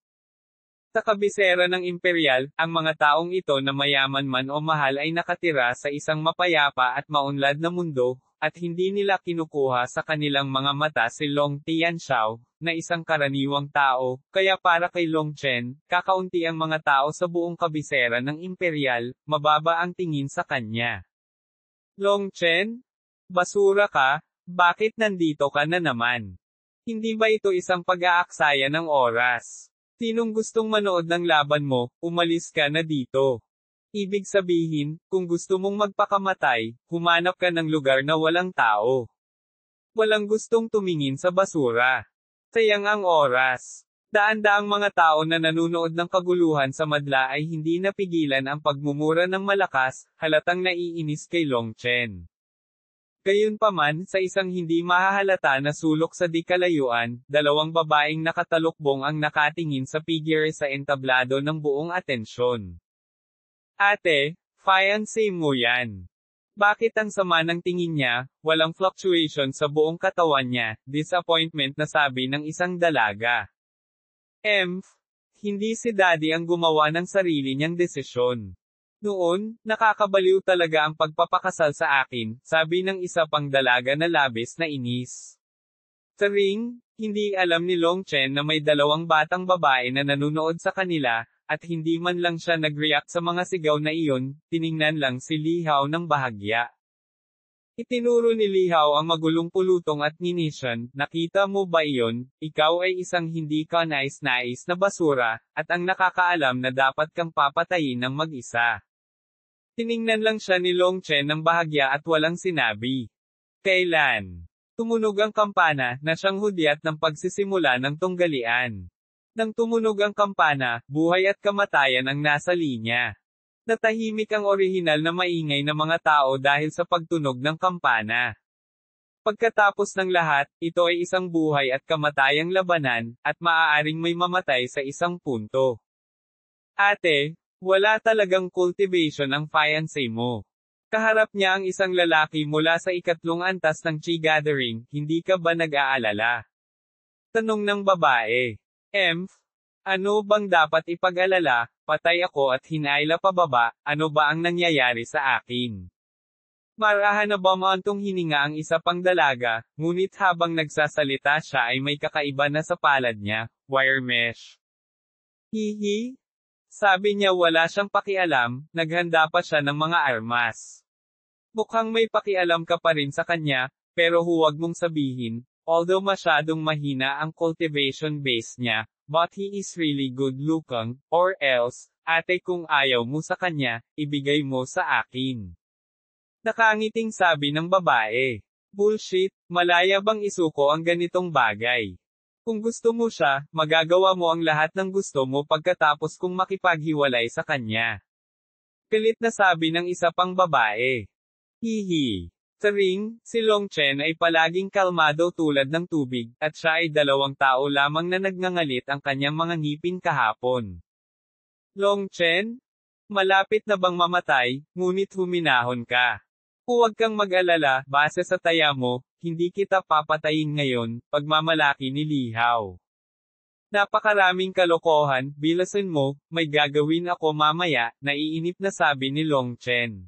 Sa kabisera ng imperial, ang mga taong ito na mayaman man o mahal ay nakatira sa isang mapayapa at maunlad na mundo, at hindi nila kinukuha sa kanilang mga mata si Long Tianxiao, na isang karaniwang tao, kaya para kay Long Chen, kakaunti ang mga tao sa buong kabisera ng imperial, mababa ang tingin sa kanya. Long Chen? Basura ka? Bakit nandito ka na naman? Hindi ba ito isang pag-aaksaya ng oras? Sinong gustong manood ng laban mo, umalis ka na dito. Ibig sabihin, kung gusto mong magpakamatay, humanap ka ng lugar na walang tao. Walang gustong tumingin sa basura. Sayang ang oras. Daan-daang mga tao na nanunood ng kaguluhan sa madla ay hindi napigilan ang pagmumura ng malakas, halatang naiinis kay Long Chen. Gayunpaman, sa isang hindi mahahalata na sulok sa di-kalayuan, dalawang babaeng nakatalukbong ang nakatingin sa figure sa entablado ng buong atensyon. Ate, fiancé mo yan. Bakit ang sama ng tingin niya, walang fluctuation sa buong katawan niya, disappointment na sabi ng isang dalaga. Hindi si Daddy ang gumawa ng sarili niyang desisyon. Noon, nakakabaliw talaga ang pagpapakasal sa akin, sabi ng isa pang dalaga na labis na inis. Sa ring, hindi alam ni Long Chen na may dalawang batang babae na nanunood sa kanila, at hindi man lang siya nag-react sa mga sigaw na iyon, tiningnan lang si Li Hao ng bahagya. Itinuro ni Li Hao ang magulong pulutong at nginisyan, nakita mo ba iyon, ikaw ay isang hindi ka nais-nais na basura, at ang nakakaalam na dapat kang papatayin ng mag-isa. Tiningnan lang siya ni Long Chen ng bahagya at walang sinabi. Kailan? Tumunog ang kampana, na siyang hudyat ng pagsisimula ng tunggalian. Nang tumunog ang kampana, buhay at kamatayan ang nasa linya. Natahimik ang orihinal na maingay na mga tao dahil sa pagtunog ng kampana. Pagkatapos ng lahat, ito ay isang buhay at kamatayang labanan, at maaaring may mamatay sa isang punto. Ate, wala talagang cultivation ang fiancé mo. Kaharap niya ang isang lalaki mula sa ikatlong antas ng Chi Gathering, hindi ka ba nag-aalala? Tanong ng babae. Ano bang dapat ipag-alala, patay ako at hinayla pababa, ano ba ang nangyayari sa akin? Marahan na ba maantong hininga ang isa pang dalaga, ngunit habang nagsasalita siya ay may kakaiba na sa palad niya, wire mesh. Hihi? Sabi niya wala siyang pakialam, naghanda pa siya ng mga armas. Mukhang may pakialam ka pa rin sa kanya, pero huwag mong sabihin, although masyadong mahina ang cultivation base niya, but he is really good looking, or else, ate kung ayaw mo sa kanya, ibigay mo sa akin. Nakangiting sabi ng babae. Bullshit, malaya bang isuko ang ganitong bagay? Kung gusto mo siya, magagawa mo ang lahat ng gusto mo pagkatapos kung makipaghiwalay sa kanya. Galit na sabi ng isa pang babae. Hihi. Sa ring, si Long Chen ay palaging kalmado tulad ng tubig, at siya ay 2 tao lamang na nagngangalit ang kanyang mga ngipin kahapon. Long Chen? Malapit na bang mamatay, ngunit huminahon ka. Huwag kang mag-alala, base sa taya mo, hindi kita papatayin ngayon, pagmamalaki ni Li Hao. Napakaraming kalokohan, bilasan mo, may gagawin ako mamaya, naiinip na sabi ni Long Chen.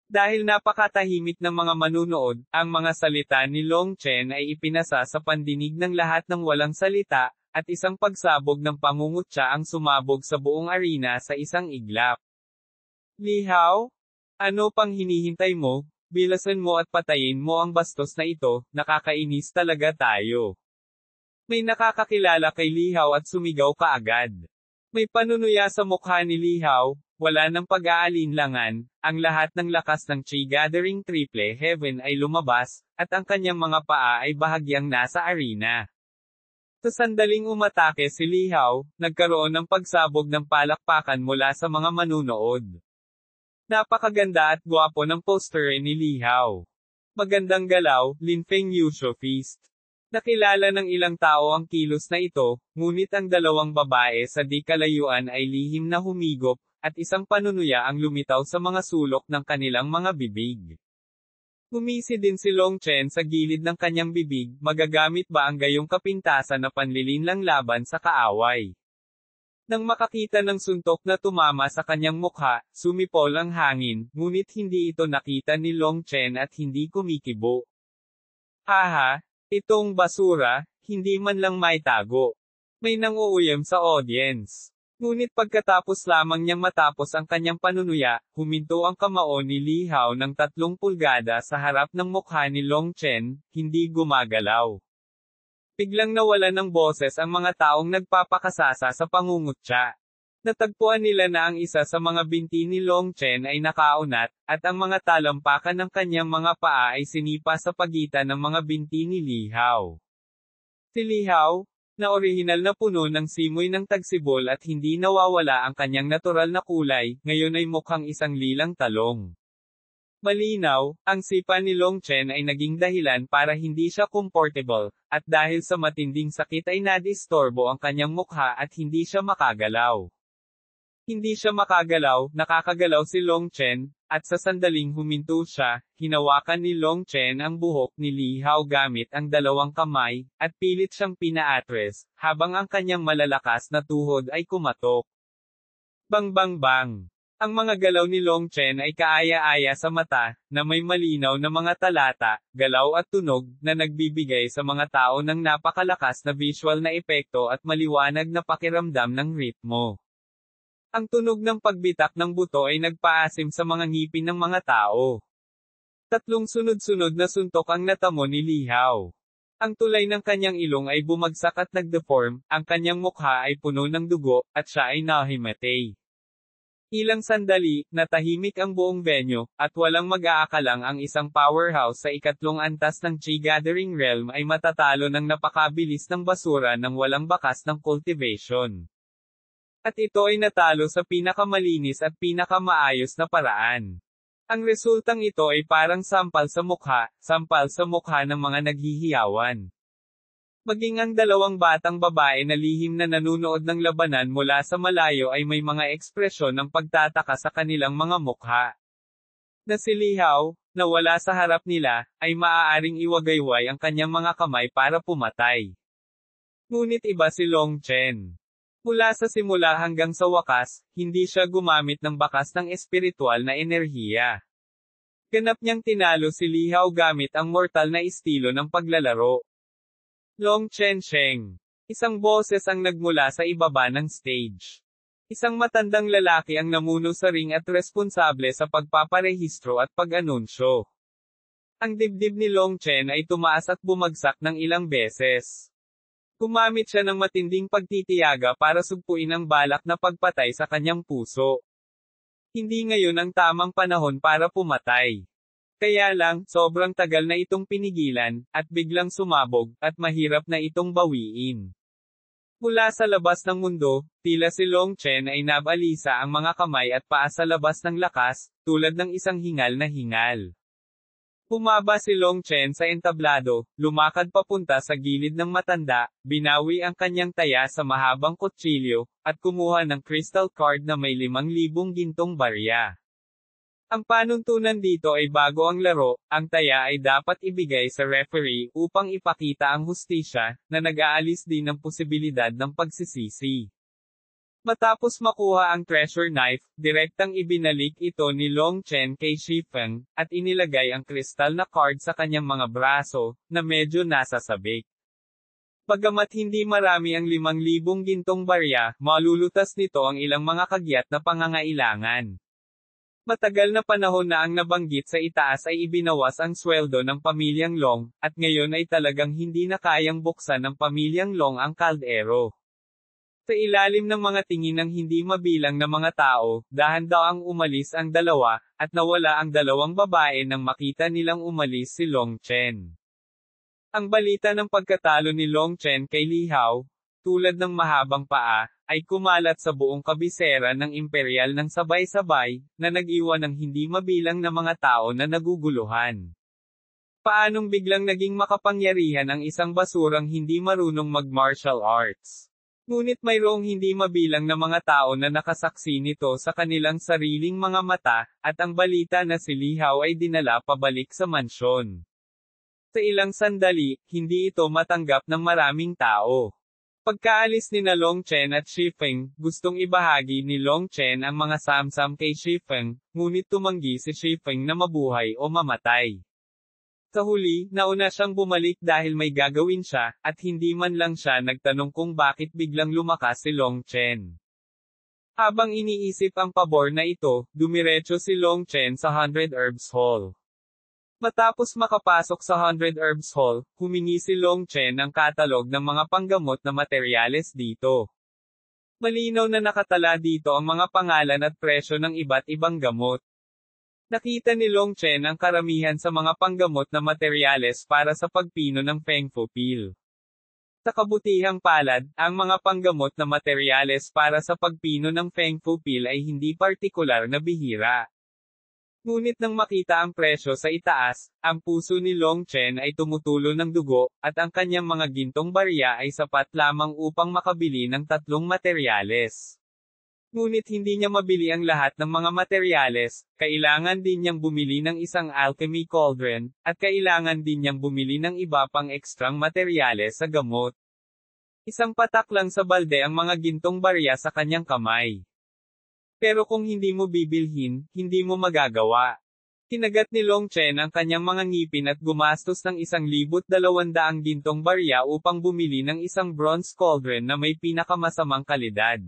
Dahil napakatahimik ng mga manunood, ang mga salita ni Long Chen ay ipinasa sa pandinig ng lahat ng walang salita, at isang pagsabog ng pangungutya ang sumabog sa buong arena sa isang iglap. Li Hao? Ano pang hinihintay mo? Bilasan mo at patayin mo ang bastos na ito, nakakainis talaga tayo. May nakakakilala kay Li Hao at sumigaw kaagad. May panunuya sa mukha ni Li Hao. Wala ng pag-aalinlangan, ang lahat ng lakas ng Chi Gathering Triple Heaven ay lumabas, at ang kanyang mga paa ay bahagyang nasa arena. Sa sandaling umatake si Li Hao, nagkaroon ng pagsabog ng palakpakan mula sa mga manunood. Napakaganda at gwapo ng poster ni Li Hao. Magandang galaw, Linfeng Yusho Feast. Nakilala ng ilang tao ang kilos na ito, ngunit ang 2 babae sa di kalayuan ay lihim na humigop, at isang panunuya ang lumitaw sa mga sulok ng kanilang mga bibig. Humisi din si Long Chen sa gilid ng kanyang bibig, magagamit ba ang gayong kapintasan na panlilinlang laban sa kaaway? Nang makakita ng suntok na tumama sa kanyang mukha, sumipol ang hangin, ngunit hindi ito nakita ni Long Chen at hindi kumikibo. Haha, itong basura, hindi man lang maitago. May nanguuyam sa audience. Ngunit pagkatapos lamang niyang matapos ang kanyang panunuya, huminto ang kamao ni Li Hao ng 3 pulgada sa harap ng mukha ni Long Chen, hindi gumagalaw. Biglang nawalan ng boses ang mga taong nagpapakasasa sa pangungutya. Natagpuan nila na ang isa sa mga binti ni Long Chen ay nakaunat, at ang mga talampakan ng kanyang mga paa ay sinipa sa pagitan ng mga binti ni Li Hao. Si Li Hao, na orihinal na puno ng simoy ng tagsibol at hindi nawawala ang kanyang natural na kulay, ngayon ay mukhang isang lilang talong. Malinaw, ang sipa ni Long Chen ay naging dahilan para hindi siya comfortable, at dahil sa matinding sakit ay nadistorbo ang kanyang mukha at hindi siya makagalaw. Hindi siya makagalaw, nakakagalaw si Long Chen, at sa sandaling huminto siya, hinawakan ni Long Chen ang buhok ni Li Hao gamit ang 2 kamay, at pilit siyang pinaatres, habang ang kanyang malalakas na tuhod ay kumatok. Bang bang bang! Ang mga galaw ni Long Chen ay kaaya-aya sa mata, na may malinaw na mga talata, galaw at tunog, na nagbibigay sa mga tao ng napakalakas na visual na epekto at maliwanag na pakiramdam ng ritmo. Ang tunog ng pagbitak ng buto ay nagpaasim sa mga ngipin ng mga tao. 3 sunod-sunod na suntok ang natamo ni Li Hao. Ang tulay ng kanyang ilong ay bumagsak at nagdeform, ang kanyang mukha ay puno ng dugo, at siya ay nahimatay. Ilang sandali, natahimik ang buong venue, at walang mag-aakalang ang isang powerhouse sa 3 antas ng Chi Gathering Realm ay matatalo ng napakabilis ng basura ng walang bakas ng cultivation. At ito ay natalo sa pinakamalinis at pinakamaayos na paraan. Ang resultang ito ay parang sampal sa mukha ng mga naghihiyawan. Maging ang 2 batang babae na lihim na nanunood ng labanan mula sa malayo ay may mga ekspresyon ng pagtataka sa kanilang mga mukha. Na si Li Hao, na wala sa harap nila, ay maaaring iwagayway ang kanyang mga kamay para pumatay. Ngunit iba si Long Chen. Mula sa simula hanggang sa wakas, hindi siya gumamit ng bakas ng espiritual na enerhiya. Ganap niyang tinalo si Li Hao gamit ang mortal na estilo ng paglalaro. Long Chen Sheng. Isang boses ang nagmula sa ibaba ng stage. Isang matandang lalaki ang namuno sa ring at responsable sa pagpaparehistro at pag-anunsyo. Ang dibdib ni Long Chen ay tumaas at bumagsak ng ilang beses. Gumamit siya ng matinding pagtitiyaga para sugpuin ang balak na pagpatay sa kanyang puso. Hindi ngayon ang tamang panahon para pumatay. Kaya lang, sobrang tagal na itong pinigilan, at biglang sumabog, at mahirap na itong bawiin. Mula sa labas ng mundo, tila si Long Chen ay nabalisa ang mga kamay at paa sa labas ng lakas, tulad ng isang hingal na hingal. Bumaba si Long Chen sa entablado, lumakad papunta sa gilid ng matanda, binawi ang kanyang taya sa mahabang kutsilyo, at kumuha ng crystal card na may 5,000 gintong barya. Ang panuntunan dito ay bago ang laro, ang taya ay dapat ibigay sa referee upang ipakita ang hustisya, na nag-aalis din ng posibilidad ng pagsisisi. Matapos makuha ang treasure knife, direktang ibinalik ito ni Long Chen kay Shifeng, at inilagay ang kristal na card sa kanyang mga braso, na medyo nasasabik. Bagamat hindi marami ang 5,000 gintong barya, malulutas nito ang ilang mga kagyat na pangangailangan. Matagal na panahon na ang nabanggit sa itaas ay ibinawas ang sweldo ng pamilyang Long, at ngayon ay talagang hindi na kayang buksan ng pamilyang Long ang kaldero. Sa ilalim ng mga tingin ng hindi mabilang na mga tao, dahan-dahang umalis ang 2, at nawala ang 2 babae nang makita nilang umalis si Long Chen. Ang balita ng pagkatalo ni Long Chen kay Li Hao, tulad ng mahabang paa, ay kumalat sa buong kabisera ng imperial ng sabay-sabay, na nag-iwan ng hindi mabilang na mga tao na naguguluhan. Paanong biglang naging makapangyarihan ang isang basurang hindi marunong mag-martial arts? Ngunit mayroong hindi mabilang na mga tao na nakasaksi nito sa kanilang sariling mga mata, at ang balita na si Li Hao ay dinala pabalik sa mansyon. Sa ilang sandali, hindi ito matanggap ng maraming tao. Pagkaalis ni na Long Chen at Shifeng, gustong ibahagi ni Long Chen ang mga samsam kay Shifeng, ngunit tumanggi si Shifeng na mabuhay o mamatay. Sa huli, nauna siyang bumalik dahil may gagawin siya, at hindi man lang siya nagtanong kung bakit biglang lumakas si Long Chen. Habang iniisip ang pabor na ito, dumiretso si Long Chen sa 100 Herbs Hall. Matapos makapasok sa 100 Herbs Hall, humingi si Long Chen ng katalog ng mga panggamot na materyales dito. Malinaw na nakatala dito ang mga pangalan at presyo ng iba't ibang gamot. Nakita ni Long Chen ang karamihan sa mga panggamot na materyales para sa pagpino ng Feng Fu Pill. Sa kabutihang palad, ang mga panggamot na materyales para sa pagpino ng Feng Fu Pill ay hindi partikular na bihira. Ngunit nang makita ang presyo sa itaas, ang puso ni Long Chen ay tumutulo ng dugo, at ang kanyang mga gintong barya ay sapat lamang upang makabili ng tatlong materyales. Ngunit hindi niya mabili ang lahat ng mga materyales, kailangan din niyang bumili ng isang alchemy cauldron, at kailangan din niyang bumili ng iba pang ekstrang materyales sa gamot. Isang patak lang sa balde ang mga gintong barya sa kanyang kamay. Pero kung hindi mo bibilhin, hindi mo magagawa. Kinagat ni Long Chen ang kanyang mga ngipin at gumastos ng 1,200 gintong barya upang bumili ng isang bronze cauldron na may pinakamasamang kalidad.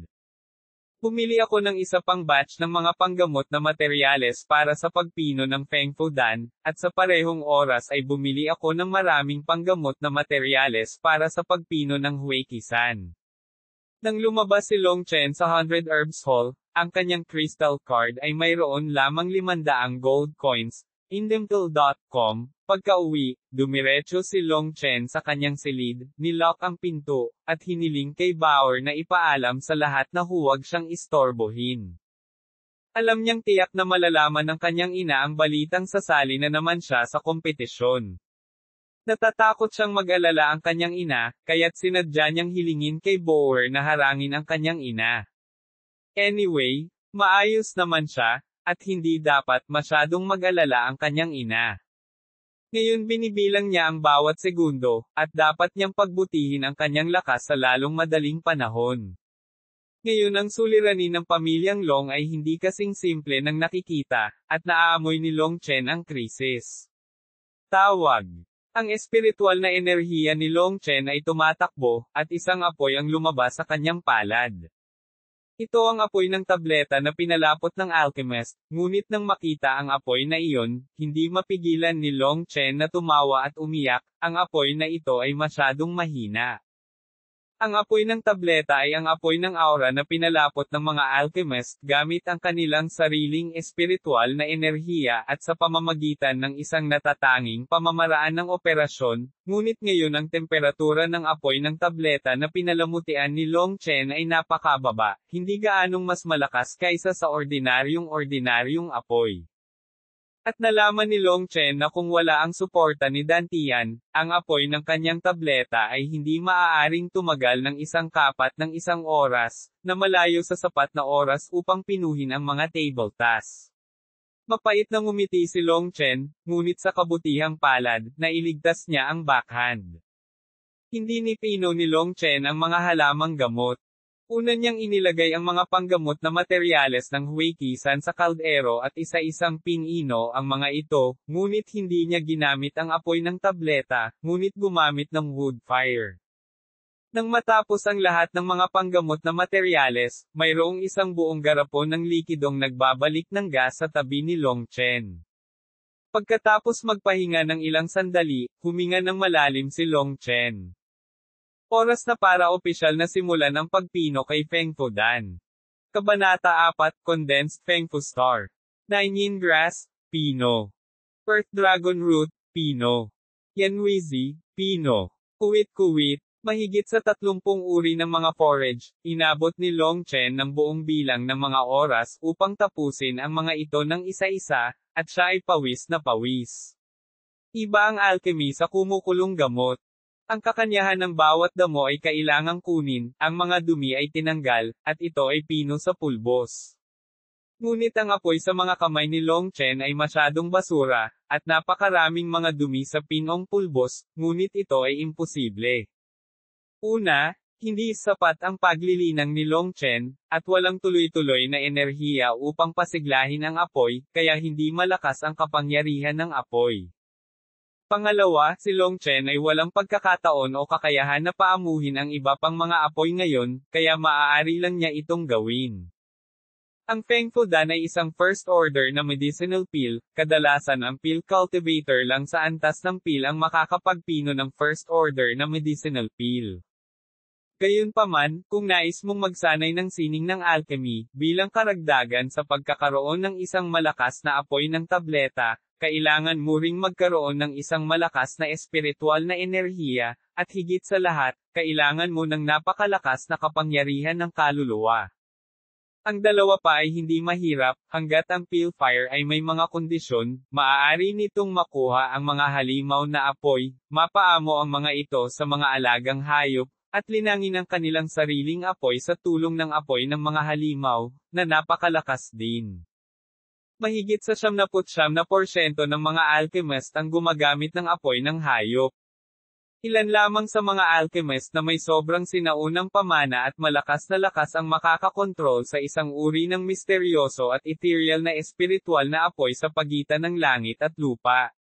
Bumili ako ng isa pang batch ng mga panggamot na materyales para sa pagpino ng Feng Fu Dan, at sa parehong oras ay bumili ako ng maraming panggamot na materyales para sa pagpino ng Huiqisan. Nang lumabas si Long Chen sa 100 Herbs Hall, ang kanyang crystal card ay mayroon lamang 500 gold coins. Indemtal.com, pagka-uwi, dumiretso si Long Chen sa kanyang silid, nilock ang pinto, at hiniling kay Bauer na ipaalam sa lahat na huwag siyang istorbohin. Alam niyang tiyak na malalaman ng kanyang ina ang balitang sasali na naman siya sa kompetisyon. Natatakot siyang mag-alala ang kanyang ina, kaya't sinadya niyang hilingin kay Bauer na harangin ang kanyang ina. Anyway, maayos naman siya, at hindi dapat masyadong mag-alala ang kanyang ina. Ngayon binibilang niya ang bawat segundo, at dapat niyang pagbutihin ang kanyang lakas sa lalong madaling panahon. Ngayon ang suliranin ng pamilyang Long ay hindi kasing simple ng nakikita, at naaamoy ni Long Chen ang krisis. Tawag. Ang espiritual na enerhiya ni Long Chen ay tumatakbo, at isang apoy ang lumabas sa kanyang palad. Ito ang apoy ng tableta na pinalapot ng alchemist, ngunit nang makita ang apoy na iyon, hindi mapigilan ni Long Chen na tumawa at umiyak, ang apoy na ito ay masyadong mahina. Ang apoy ng tableta ay ang apoy ng aura na pinalapot ng mga alchemist gamit ang kanilang sariling espiritual na enerhiya at sa pamamagitan ng isang natatanging pamamaraan ng operasyon, ngunit ngayon ang temperatura ng apoy ng tableta na pinalamutian ni Long Chen ay napakababa, hindi gaanong mas malakas kaysa sa ordinaryong apoy. At nalaman ni Long Chen na kung wala ang suporta ni Dantian, ang apoy ng kanyang tableta ay hindi maaaring tumagal ng 1/4 ng 1 oras, na malayo sa sapat na oras upang pinuhin ang mga table tasks. Mapait na ngumiti si Long Chen, ngunit sa kabutihang palad, nailigtas niya ang backhand. Hindi nipino ni Long Chen ang mga halamang gamot. Una niyang inilagay ang mga panggamot na materyales ng Huiqisan sa kaldero at isa-isang pinino ang mga ito, ngunit hindi niya ginamit ang apoy ng tableta, ngunit gumamit ng wood fire. Nang matapos ang lahat ng mga panggamot na materyales, mayroong isang buong garapon ng likidong nagbabalik ng gas sa tabi ni Long Chen. Pagkatapos magpahinga ng ilang sandali, huminga ng malalim si Long Chen. Oras na para opisyal na simulan ang pagpino kay Feng Fu Dan. Kabanata 4, Condensed Feng Fu Star. 9 Yin Grass, Pino. Earth Dragon Root, Pino. Yanwizi, Pino. Kuwit-kuwit, mahigit sa 30 uri ng mga forage, inabot ni Long Chen ng buong bilang ng mga oras upang tapusin ang mga ito ng isa-isa, at siya ay pawis na pawis. Iba ang alchemy sa kumukulong gamot. Ang kakanyahan ng bawat damo ay kailangang kunin, ang mga dumi ay tinanggal, at ito ay pino sa pulbos. Ngunit ang apoy sa mga kamay ni Long Chen ay masyadong basura, at napakaraming mga dumi sa pinong pulbos, ngunit ito ay imposible. Una, Hindi sapat ang paglilinang ni Long Chen, at walang tuloy-tuloy na enerhiya upang pasiglahin ang apoy, kaya hindi malakas ang kapangyarihan ng apoy. Pangalawa, si Long Chen ay walang pagkakataon o kakayahan na paamuhin ang iba pang mga apoy ngayon, kaya maaari lang niya itong gawin. Ang Feng Fudan ay isang first order na medicinal peel, kadalasan ang peel cultivator lang sa antas ng peel ang makakapagpino ng first order na medicinal peel. Gayunpaman, kung nais mong magsanay ng sining ng alchemy, bilang karagdagan sa pagkakaroon ng isang malakas na apoy ng tableta, kailangan mo ring magkaroon ng isang malakas na espiritual na enerhiya, at higit sa lahat, kailangan mo ng napakalakas na kapangyarihan ng kaluluwa. Ang dalawa pa ay hindi mahirap, hanggat ang peel fire ay may mga kondisyon, maaari nitong makuha ang mga halimaw na apoy, mapaamo ang mga ito sa mga alagang hayop, at linangin ang kanilang sariling apoy sa tulong ng apoy ng mga halimaw, na napakalakas din. Mahigit sa 99% ng mga alchemist ang gumagamit ng apoy ng hayop. Ilan lamang sa mga alchemist na may sobrang sinaunang pamana at malakas na lakas ang makakakontrol sa isang uri ng misteryoso at ethereal na espiritual na apoy sa pagitan ng langit at lupa.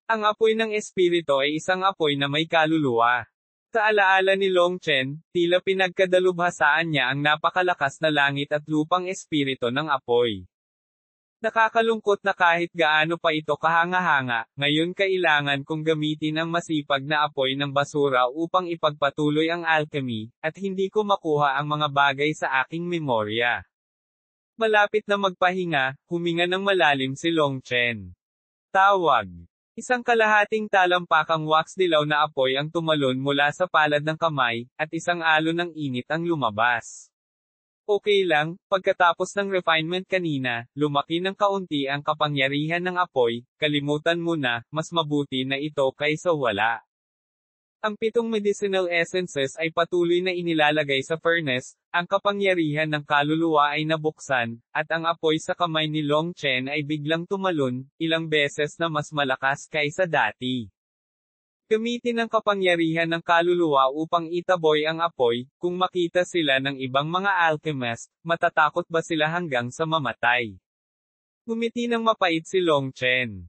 Ang apoy ng espiritu ay isang apoy na may kaluluwa. Sa alaala ni Long Chen, tila pinagkadalubhasaan niya ang napakalakas na langit at lupang espiritu ng apoy. Nakakalungkot na kahit gaano pa ito kahanga-hanga, ngayon kailangan kong gamitin ang masipag na apoy ng basura upang ipagpatuloy ang alchemy, at hindi ko makuha ang mga bagay sa aking memorya. Malapit na magpahinga, huminga ng malalim si Long Chen. Tawag. Isang kalahating talampakang wax dilaw na apoy ang tumalon mula sa palad ng kamay, at isang alon ng init ang lumabas. Okay lang, pagkatapos ng refinement kanina, lumaki ng kaunti ang kapangyarihan ng apoy, kalimutan mo na, mas mabuti na ito kaysa wala. Ang 7 medicinal essences ay patuloy na inilalagay sa furnace, ang kapangyarihan ng kaluluwa ay nabuksan, at ang apoy sa kamay ni Long Chen ay biglang tumalon, ilang beses na mas malakas kaysa dati. Gamitin ang kapangyarihan ng kaluluwa upang itaboy ang apoy, kung makita sila ng ibang mga alchemist, matatakot ba sila hanggang sa mamatay? Ngumiti ng mapait si Long Chen.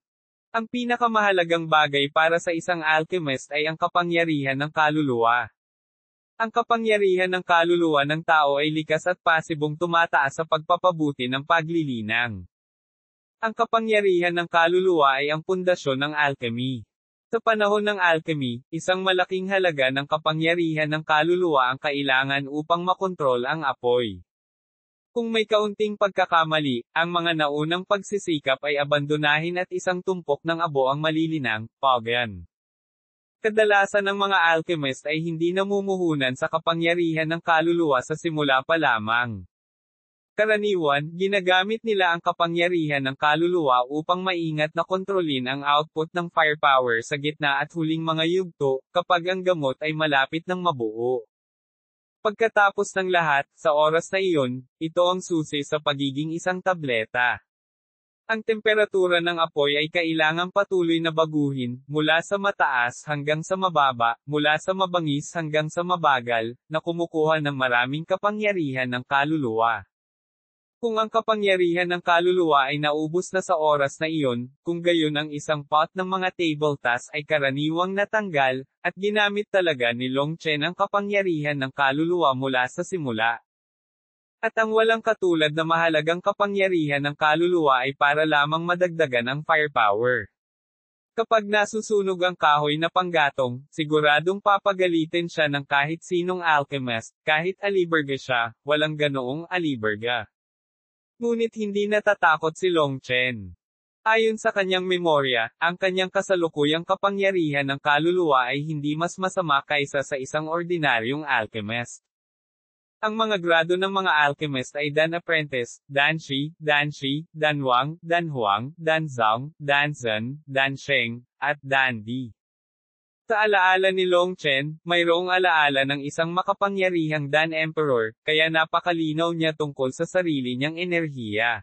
Ang pinakamahalagang bagay para sa isang alchemist ay ang kapangyarihan ng kaluluwa. Ang kapangyarihan ng kaluluwa ng tao ay likas at pasibong tumataas sa pagpapabuti ng paglilinang. Ang kapangyarihan ng kaluluwa ay ang pundasyon ng alchemy. Sa panahon ng alchemy, isang malaking halaga ng kapangyarihan ng kaluluwa ang kailangan upang makontrol ang apoy. Kung may kaunting pagkakamali, ang mga naunang pagsisikap ay abandonahin at isang tumpok ng abo ang malilinang, pagan. Kadalasan ng mga alchemist ay hindi namumuhunan sa kapangyarihan ng kaluluwa sa simula pa lamang. Karaniwan, ginagamit nila ang kapangyarihan ng kaluluwa upang maingat na kontrolin ang output ng firepower sa gitna at huling mga yugto, kapag ang gamot ay malapit ng mabuo. Pagkatapos ng lahat, sa oras na iyon, ito ang susi sa pagiging isang tableta. Ang temperatura ng apoy ay kailangang patuloy na baguhin, mula sa mataas hanggang sa mababa, mula sa mabangis hanggang sa mabagal, na kumukuha ng maraming kapangyarihan ng kaluluwa. Kung ang kapangyarihan ng kaluluwa ay naubos na sa oras na iyon, kung gayon ang isang pot ng mga table tasks ay karaniwang natanggal, at ginamit talaga ni Long Chen ang kapangyarihan ng kaluluwa mula sa simula. At ang walang katulad na mahalagang kapangyarihan ng kaluluwa ay para lamang madagdagan ang firepower. Kapag nasusunog ang kahoy na panggatong, siguradong papagalitin siya ng kahit sinong alchemist, kahit aliberga siya, walang ganoong aliberga. Ngunit hindi natatakot si Long Chen. Ayon sa kanyang memorya, ang kanyang kasalukuyang kapangyarihan ng kaluluwa ay hindi mas masama kaysa sa isang ordinaryong alchemist. Ang mga grado ng mga alchemist ay Dan Apprentice, Dan Shi, Dan Shi, Dan Wang, Dan Huang, Dan Zhang, Dan Zhen, Dan Sheng, at Dan Di. Sa alaala ni Long Chen, mayroong alaala ng isang makapangyarihang Dan Emperor, kaya napakalinaw niya tungkol sa sarili niyang enerhiya.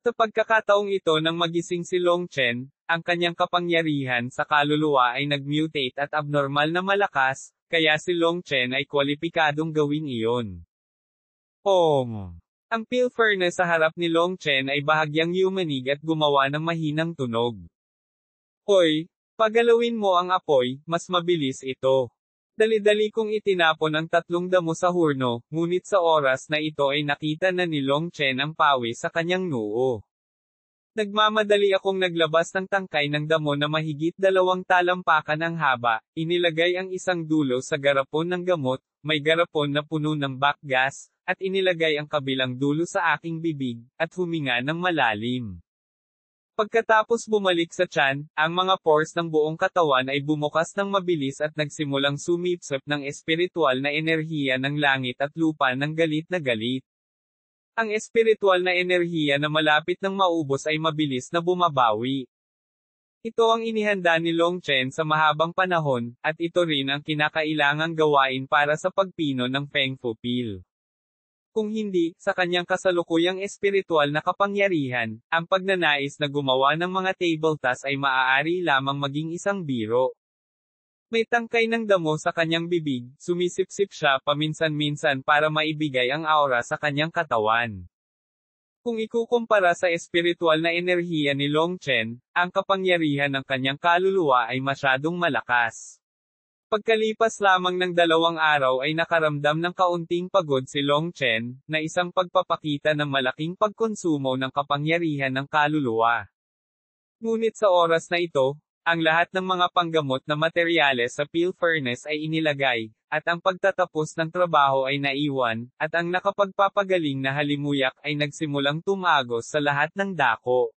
Sa pagkakataong ito nang magising si Long Chen, ang kanyang kapangyarihan sa kaluluwa ay nag-mutate at abnormal na malakas, kaya si Long Chen ay kwalipikadong gawin iyon. Ang peel furnace sa harap ni Long Chen ay bahagyang yumanig at gumawa ng mahinang tunog. Hoy, pagalawin mo ang apoy, mas mabilis ito. Dali-dali kong itinapon ang 3 damo sa hurno, ngunit sa oras na ito ay nakita na ni Long Chen ang pawis sa kanyang noo. Nagmamadali akong naglabas ng tangkay ng damo na mahigit 2 talampakan ang haba, inilagay ang isang dulo sa garapon ng gamot, may garapon na puno ng backgas, at inilagay ang kabilang dulo sa aking bibig, at huminga ng malalim. Pagkatapos bumalik sa tiyan, ang mga pores ng buong katawan ay bumukas ng mabilis at nagsimulang sumipsip ng espiritual na enerhiya ng langit at lupa ng galit na galit. Ang espiritual na enerhiya na malapit ng maubos ay mabilis na bumabawi. Ito ang inihanda ni Long Chen sa mahabang panahon, at ito rin ang kinakailangang gawain para sa pagpino ng Feng Fu Peel. Kung hindi, sa kanyang kasalukuyang espiritual na kapangyarihan, ang pagnanais na gumawa ng mga table tasks ay maaari lamang maging isang biro. May tangkay ng damo sa kanyang bibig, sumisipsip siya paminsan-minsan para maibigay ang aura sa kanyang katawan. Kung ikukumpara sa espiritual na enerhiya ni Long Chen, ang kapangyarihan ng kanyang kaluluwa ay masyadong malakas. Pagkalipas lamang ng 2 araw ay nakaramdam ng kaunting pagod si Long Chen, na isang pagpapakita ng malaking pagkonsumo ng kapangyarihan ng kaluluwa. Ngunit sa oras na ito, ang lahat ng mga panggamot na materyales sa peel furnace ay inilagay, at ang pagtatapos ng trabaho ay naiwan, at ang nakapagpapagaling na halimuyak ay nagsimulang tumagos sa lahat ng dako.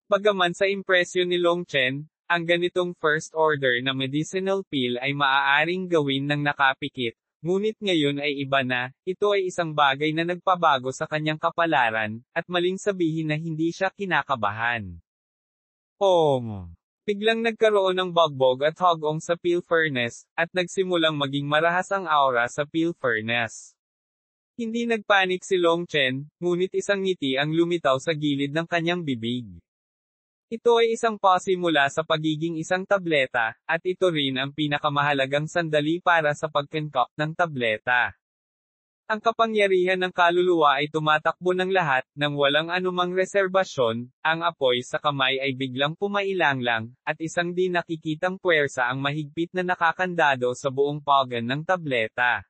Bagaman sa impresyon ni Long Chen, ang ganitong first order na medicinal peel ay maaaring gawin ng nakapikit, ngunit ngayon ay iba na, ito ay isang bagay na nagpabago sa kanyang kapalaran, at maling sabihin na hindi siya kinakabahan. Biglang nagkaroon ng bagbog at hugong sa peel furnace, at nagsimulang maging marahas ang aura sa peel furnace. Hindi nagpanik si Long Chen, ngunit isang ngiti ang lumitaw sa gilid ng kanyang bibig. Ito ay isang pasimula sa pagiging isang tableta, at ito rin ang pinakamahalagang sandali para sa pag-concoct ng tableta. Ang kapangyarihan ng kaluluwa ay tumatakbo ng lahat, nang walang anumang reserbasyon, ang apoy sa kamay ay biglang pumailanglang, at isang di nakikitang puwersa ang mahigpit na nakakandado sa buong pagan ng tableta.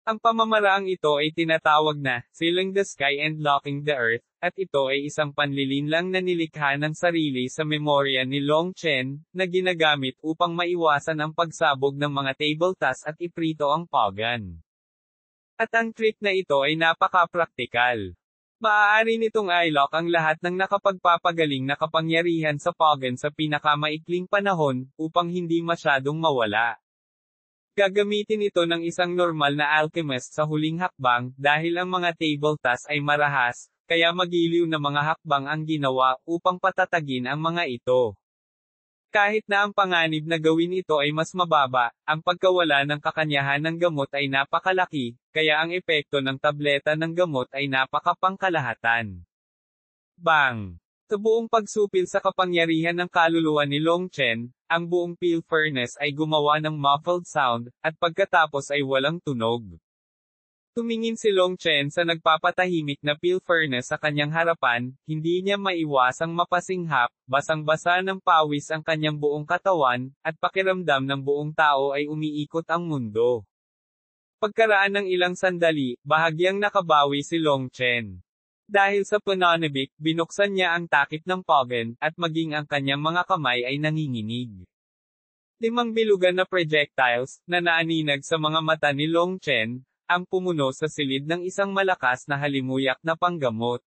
Ang pamamaraang ito ay tinatawag na, sealing the sky and locking the earth, at ito ay isang panlilinlang na nilikha ng sarili sa memorya ni Long Chen, na ginagamit upang maiwasan ang pagsabog ng mga table tasks at iprito ang pagan. At ang trick na ito ay napaka-praktikal. Maaari nitong i-lock ang lahat ng nakapagpapagaling na kapangyarihan sa pagan sa pinakamaikling panahon, upang hindi masyadong mawala. Gagamitin ito ng isang normal na alchemist sa huling hakbang, dahil ang mga table tasks ay marahas, kaya magiliw na mga hakbang ang ginawa, upang patatagin ang mga ito. Kahit na ang panganib na gawin ito ay mas mababa, ang pagkawala ng kakanyahan ng gamot ay napakalaki, kaya ang epekto ng tableta ng gamot ay napakapangkalahatan. Bang! Sa buong pagsupil sa kapangyarihan ng kaluluwa ni Long Chen, ang buong peel furnace ay gumawa ng muffled sound, at pagkatapos ay walang tunog. Tumingin si Long Chen sa nagpapatahimik na peel furnace sa kanyang harapan, hindi niya maiwasang mapasinghap, basang-basa ng pawis ang kanyang buong katawan, at pakiramdam ng buong tao ay umiikot ang mundo. Pagkaraan ng ilang sandali, bahagyang nakabawi si Long Chen. Dahil sa pananabik, binuksan niya ang takip ng pagan, at maging ang kanyang mga kamay ay nanginginig. 5 bilugan na projectiles, na naaninag sa mga mata ni Long Chen, ang pumuno sa silid ng isang malakas na halimuyak na panggamot.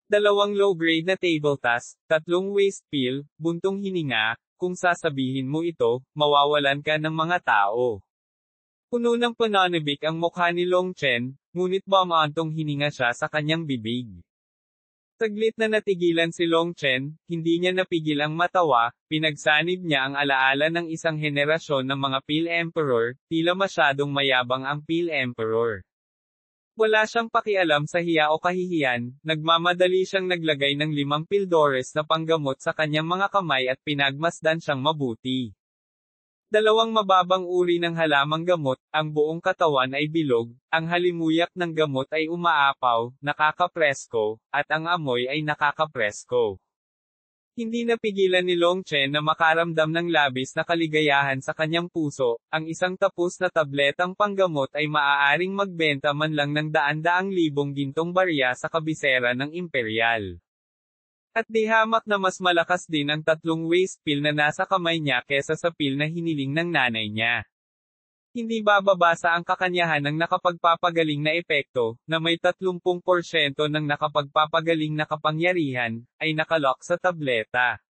2 low-grade na table tasks, 3 waste peel, buntong hininga, kung sasabihin mo ito, mawawalan ka ng mga tao. Puno ng pananabik ang mukha ni Long Chen, ngunit bumaantong hininga siya sa kanyang bibig. Saglit na natigilan si Long Chen, hindi niya napigil ang matawa, pinagsanib niya ang alaala ng isang henerasyon ng mga Peel Emperor, tila masyadong mayabang ang Peel Emperor. Wala siyang pakialam sa hiya o kahihiyan, nagmamadali siyang naglagay ng 5 pildores na panggamot sa kanyang mga kamay at pinagmasdan siyang mabuti. Dalawang mababang uri ng halamang gamot, ang buong katawan ay bilog, ang halimuyak ng gamot ay umaapaw, nakakapresko, at ang amoy ay nakakapresko. Hindi napigilan ni Long Chen na makaramdam ng labis na kaligayahan sa kanyang puso, ang isang tapos na tabletang panggamot ay maaaring magbenta man lang ng daan-daang libong gintong barya sa kabisera ng imperial. At di hamak na mas malakas din ang 3 waste pill na nasa kamay niya kesa sa pill na hiniling ng nanay niya. Hindi bababasa ang kakanyahan ng nakapagpapagaling na epekto, na may 30% ng nakapagpapagaling na kapangyarihan, ay nakalock sa tableta.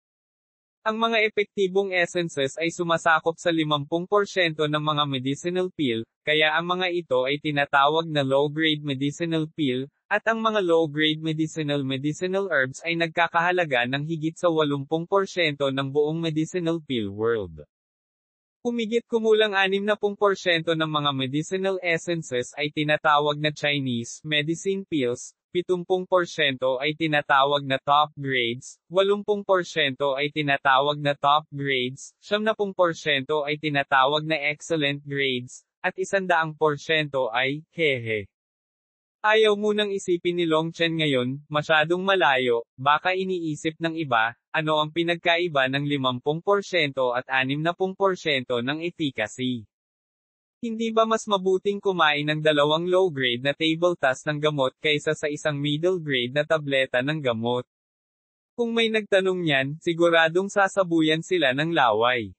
Ang mga epektibong essences ay sumasakop sa 50% ng mga medicinal pill, kaya ang mga ito ay tinatawag na low-grade medicinal pill, at ang mga low-grade medicinal herbs ay nagkakahalaga ng higit sa 80% ng buong medicinal pill world. Humigit kumulang 60% ng mga medicinal essences ay tinatawag na Chinese medicine pills, 70% ay tinatawag na top grades, 80% ay tinatawag na top grades, 70% ay tinatawag na excellent grades, at 100% ay, hehe. Ayaw munang isipin ni Long Chen ngayon, masyadong malayo, baka iniisip ng iba, ano ang pinagkaiba ng 50% at 60% ng efficacy. Hindi ba mas mabuting kumain ng 2 low-grade na table task ng gamot kaysa sa isang middle-grade na tableta ng gamot? Kung may nagtanong niyan, siguradong sasabuyan sila ng laway.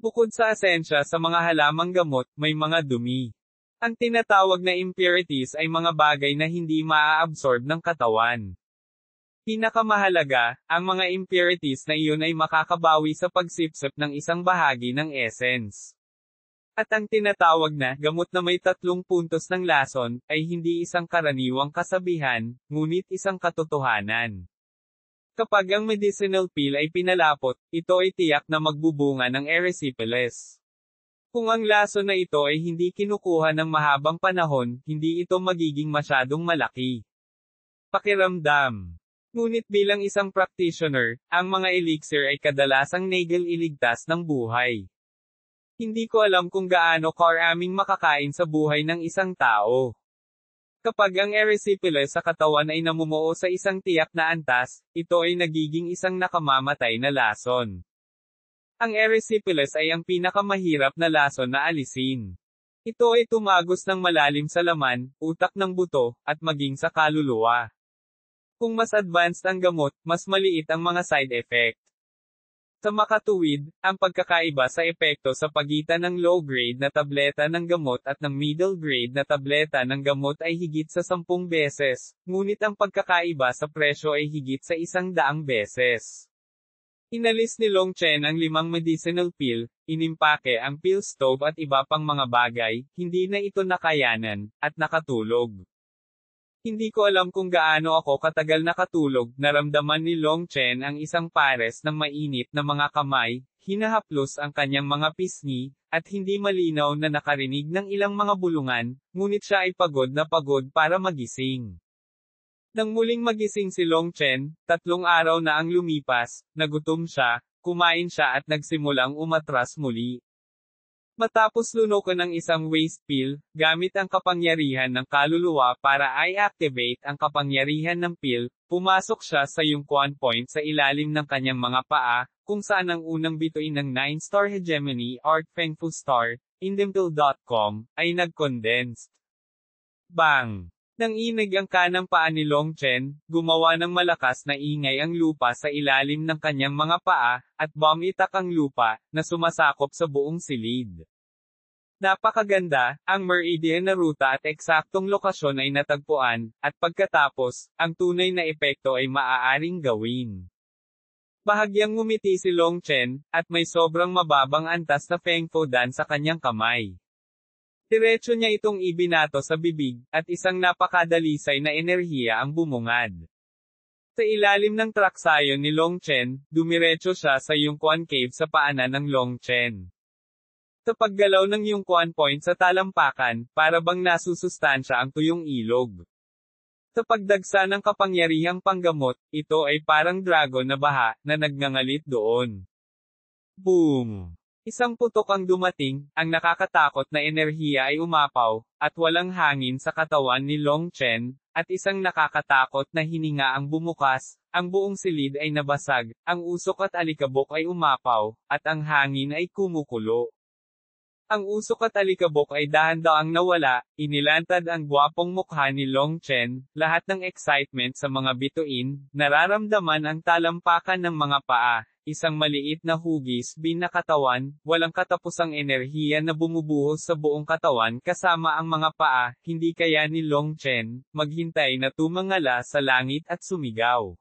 Bukod sa asensya sa mga halamang gamot, may mga dumi. Ang tinatawag na impurities ay mga bagay na hindi maa-absorb ng katawan. Pinakamahalaga, ang mga impurities na iyon ay makakabawi sa pagsipsip ng isang bahagi ng essence. At ang tinatawag na gamot na may 3 puntos ng lason, ay hindi isang karaniwang kasabihan, ngunit isang katotohanan. Kapag ang medicinal pill ay pinalapot, ito ay tiyak na magbubunga ng erysipelas. Kung ang lason na ito ay hindi kinukuha ng mahabang panahon, hindi ito magiging masyadong malaki. Pakiramdam. Ngunit bilang isang practitioner, ang mga elixir ay kadalasang iligtas ng buhay. Hindi ko alam kung gaano karaming makakain sa buhay ng isang tao. Kapag ang erysipelas sa katawan ay namumuo sa isang tiyak na antas, ito ay nagiging isang nakamamatay na lason. Ang erysipelas ay ang pinakamahirap na lason na alisin. Ito ay tumagos ng malalim sa laman, utak ng buto, at maging sa kaluluwa. Kung mas advanced ang gamot, mas maliit ang mga side effect. Sa makatuwid, ang pagkakaiba sa epekto sa pagitan ng low-grade na tableta ng gamot at ng middle-grade na tableta ng gamot ay higit sa 10 beses, ngunit ang pagkakaiba sa presyo ay higit sa 100 beses. Inalis ni Long Chen ang 5 medicinal pill, inimpake ang pill stove at iba pang mga bagay, hindi na ito nakayanan, at nakatulog. Hindi ko alam kung gaano ako katagal nakatulog, naramdaman ni Long Chen ang isang pares ng mainit na mga kamay, hinahaplos ang kanyang mga pisngi, at hindi malinaw na nakarinig ng ilang mga bulungan, ngunit siya ay pagod na pagod para magising. Nang muling magising si Long Chen, 3 araw na ang lumipas, nagutom siya, kumain siya at nagsimulang umatras muli. Matapos lunukin ng isang waste pill, gamit ang kapangyarihan ng kaluluwa para i-activate ang kapangyarihan ng pill, pumasok siya sa Yunquan Point sa ilalim ng kanyang mga paa, kung saan ang unang bituin ng 9-star hegemony Art Fengfu Star, Indimple.com, ay nag-condensed. Bang! Nang inig ang kanang paa ni Long Chen, gumawa ng malakas na ingay ang lupa sa ilalim ng kanyang mga paa, at bumitak ang lupa, na sumasakop sa buong silid. Napakaganda, ang meridian na ruta at eksaktong lokasyon ay natagpuan, at pagkatapos, ang tunay na epekto ay maaaring gawin. Bahagyang ngumiti si Long Chen, at may sobrang mababang antas na Fengfu Dan sa kanyang kamay. Diretso niya itong ibinato sa bibig, at isang napakadalisay na enerhiya ang bumungad. Sa ilalim ng traksayon ni Long Chen, dumiretso siya sa Yunquan Cave sa paanan ng Long Chen. Sa paggalaw ng iyong kuan point sa talampakan, para bang nasusustansya ang tuyong ilog. Sa pagdagsa ng kapangyarihang panggamot, ito ay parang dragon na baha, na nagngangalit doon. Boom! Isang putok ang dumating, ang nakakatakot na enerhiya ay umapaw, at walang hangin sa katawan ni Long Chen, at isang nakakatakot na hininga ang bumukas, ang buong silid ay nabasag, ang usok at alikabok ay umapaw, at ang hangin ay kumukulo. Ang usok at alikabok ay dahan-daang nawala, inilantad ang gwapong mukha ni Long Chen, lahat ng excitement sa mga bituin, nararamdaman ang talampakan ng mga paa. Isang maliit na hugis binakatawan, walang katapusang enerhiya na bumubuhos sa buong katawan kasama ang mga paa, hindi kaya ni Long Chen, maghintay na tumangala sa langit at sumigaw.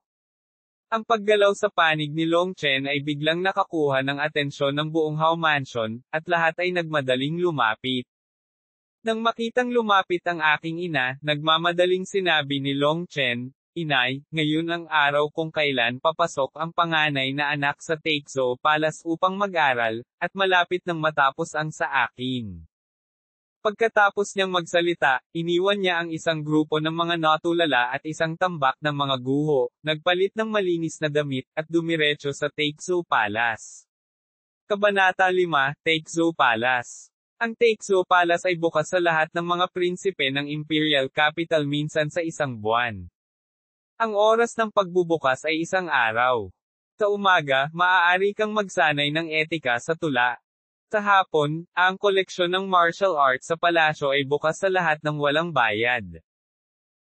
Ang paggalaw sa panig ni Long Chen ay biglang nakakuha ng atensyon ng buong Hao Mansion, at lahat ay nagmadaling lumapit. Nang makitang lumapit ang aking ina, nagmamadaling sinabi ni Long Chen, "Inay, ngayon ang araw kung kailan papasok ang panganay na anak sa Taekzhou Palace upang mag-aral, at malapit nang matapos ang sa akin." Pagkatapos niyang magsalita, iniwan niya ang isang grupo ng mga natulala at isang tambak ng mga guho, nagpalit ng malinis na damit, at dumiretso sa Taekzhou Palace. Kabanata 5, Taekzhou Palace. Ang Taekzhou Palace ay bukas sa lahat ng mga prinsipe ng Imperial Capital minsan sa isang buwan. Ang oras ng pagbubukas ay isang araw. Sa umaga, maaari kang magsanay ng etika sa tula. Sa hapon, ang koleksyon ng martial arts sa palasyo ay bukas sa lahat ng walang bayad.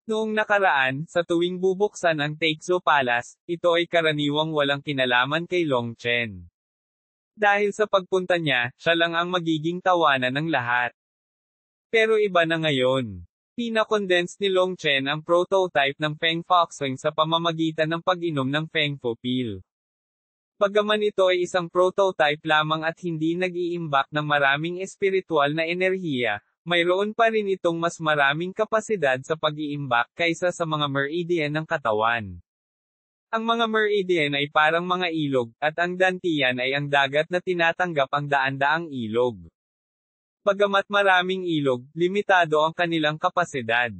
Noong nakaraan, sa tuwing bubuksan ang Taekzhou Palace, ito ay karaniwang walang kinalaman kay Long Chen. Dahil sa pagpunta niya, siya lang ang magiging tawanan ng lahat. Pero iba na ngayon. Pinakondense ni Long Chen ang prototype ng Feng Foxing sa pamamagitan ng pag-inom ng Feng Fu Pill. Bagaman ito ay isang prototype lamang at hindi nag-iimbak ng maraming espiritual na enerhiya, mayroon pa rin itong mas maraming kapasidad sa pag-iimbak kaysa sa mga meridian ng katawan. Ang mga meridian ay parang mga ilog, at ang dantian ay ang dagat na tinatanggap ang daan-daang ilog. Bagamat maraming ilog, limitado ang kanilang kapasidad.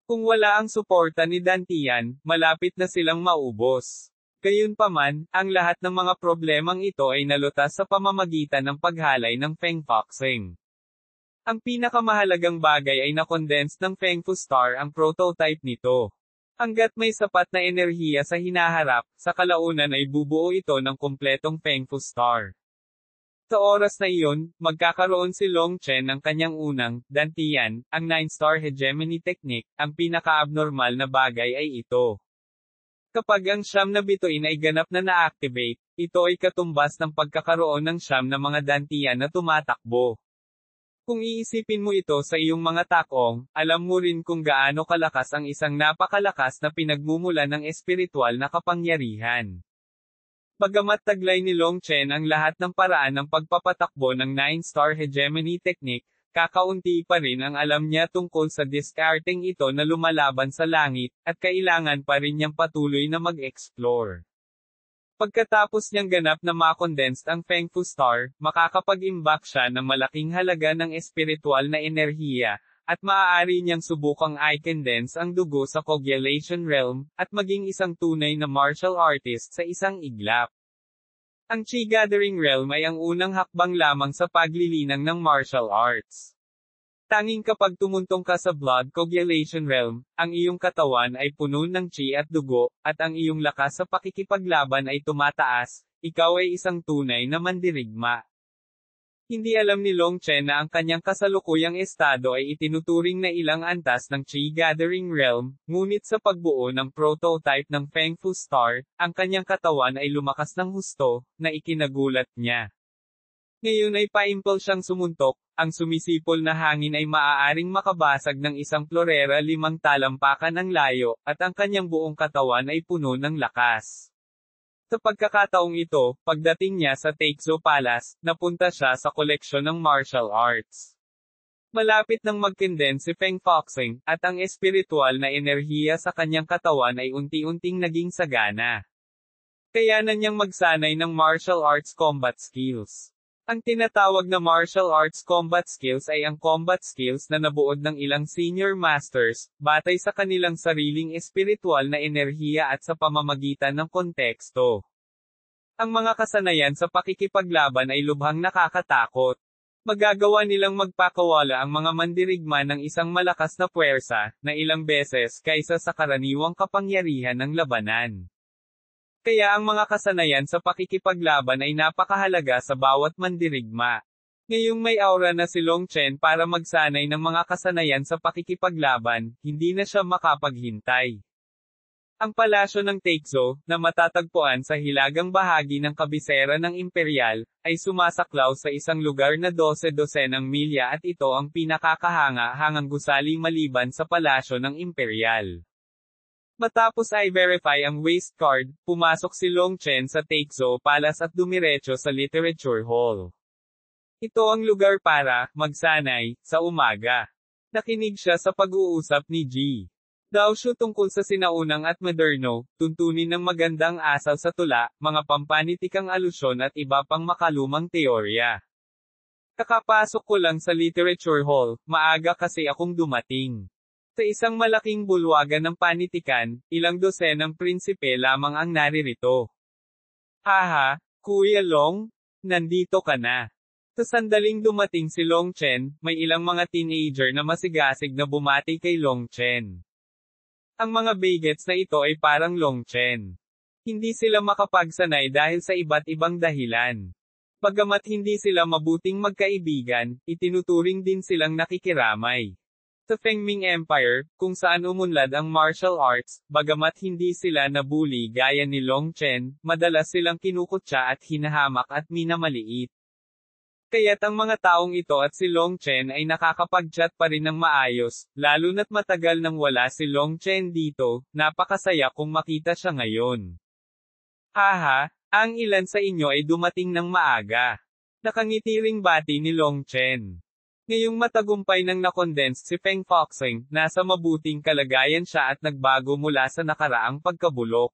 Kung wala ang suporta ni dantian, malapit na silang maubos. Gayunpaman, ang lahat ng mga problemang ito ay nalutas sa pamamagitan ng paghalay ng Feng Foxing. Ang pinakamahalagang bagay ay na-condense ng Feng Fu Star ang prototype nito. Hanggat may sapat na enerhiya sa hinaharap, sa kalaunan ay bubuo ito ng kumpletong Feng Fu Star. Sa oras na iyon, magkakaroon si Long Chen ng kanyang unang, dantian, ang 9-star hegemony technique, ang pinaka-abnormal na bagay ay ito. Kapag ang siyam na bituin ay ganap na na-activate, ito ay katumbas ng pagkakaroon ng siyam na mga dantian na tumatakbo. Kung iisipin mo ito sa iyong mga takong, alam mo rin kung gaano kalakas ang isang napakalakas na pinagmumulan ng espiritual na kapangyarihan. Bagamat taglay ni Long Chen ang lahat ng paraan ng pagpapatakbo ng 9-star hegemony technique, kakaunti pa rin ang alam niya tungkol sa discarding ito na lumalaban sa langit, at kailangan pa rin niyang patuloy na mag-explore. Pagkatapos niyang ganap na ma-condensed ang Feng Fu Star, makakapag-imbak siya ng malaking halaga ng espiritual na enerhiya, at maaari niyang subukang i-condense ang dugo sa coagulation realm, at maging isang tunay na martial artist sa isang iglap. Ang Chi Gathering Realm ay ang unang hakbang lamang sa paglilinang ng martial arts. Tanging kapag tumuntong ka sa blood coagulation realm, ang iyong katawan ay puno ng chi at dugo, at ang iyong lakas sa pakikipaglaban ay tumataas, ikaw ay isang tunay na mandirigma. Hindi alam ni Long Chen na ang kanyang kasalukuyang estado ay itinuturing na ilang antas ng Chi Gathering Realm, ngunit sa pagbuo ng prototype ng Feng Fu Star, ang kanyang katawan ay lumakas ng husto, na ikinagulat niya. Ngayon ay paimpol siyang sumuntok, ang sumisipol na hangin ay maaaring makabasag ng isang florera 5 talampakan ang layo, at ang kanyang buong katawan ay puno ng lakas. Sa pagkakataong ito, pagdating niya sa Taekzhou Palace, napunta siya sa koleksyon ng martial arts. Malapit nang mag-condense si Feng Foxing, at ang espiritual na enerhiya sa kanyang katawan ay unti-unting naging sagana. Kaya na niyang magsanay ng martial arts combat skills. Ang tinatawag na martial arts combat skills ay ang combat skills na nabuod ng ilang senior masters, batay sa kanilang sariling espiritual na enerhiya at sa pamamagitan ng konteksto. Ang mga kasanayan sa pakikipaglaban ay lubhang nakakatakot. Magagawa nilang magpakawala ang mga mandirigma ng isang malakas na puwersa, na ilang beses kaysa sa karaniwang kapangyarihan ng labanan. Kaya ang mga kasanayan sa pakikipaglaban ay napakahalaga sa bawat mandirigma. Ngayong may aura na si Long Chen para magsanay ng mga kasanayan sa pakikipaglaban, hindi na siya makapaghintay. Ang palasyo ng Taekzo, na matatagpuan sa hilagang bahagi ng kabisera ng Imperial, ay sumasaklaw sa isang lugar na 12-dosenang milya at ito ang pinakakahanga-hangang gusali maliban sa palasyo ng Imperial. Matapos ay verify ang waist card, pumasok si Long Chen sa Taekzo Palace at dumiretso sa Literature Hall. Ito ang lugar para magsanay sa umaga. Nakinig siya sa pag-uusap ni G. Daoshu tungkol sa sinaunang at moderno, tuntunin ng magandang asal sa tula, mga pampanitikang alusyon at iba pang makalumang teorya. Kakapasok ko lang sa Literature Hall, maaga kasi akong dumating. Sa isang malaking bulwagan ng panitikan, ilang dosenang prinsipe lamang ang naririto. Haha, Kuya Long, nandito ka na. Sa sandaling dumating si Long Chen, may ilang mga teenager na masigasig na bumati kay Long Chen. Ang mga bagets na ito ay parang Long Chen. Hindi sila makapagsanay dahil sa iba't ibang dahilan. Bagamat hindi sila mabuting magkaibigan, itinuturing din silang nakikiramay. Sa Fengming Empire, kung saan umunlad ang martial arts, bagamat hindi sila nabuli gaya ni Long Chen, madalas silang kinukutya at hinahamak at minamaliit. Kaya't ang mga taong ito at si Long Chen ay nakakapag-chat pa rin ng maayos, lalo na't matagal nang wala si Long Chen dito, napakasaya kung makita siya ngayon. Haha, ang ilan sa inyo ay dumating ng maaga. Nakangitiring bati ni Long Chen. Ngayong matagumpay nang nakondensed si Feng Foxing, nasa mabuting kalagayan siya at nagbago mula sa nakaraang pagkabulok.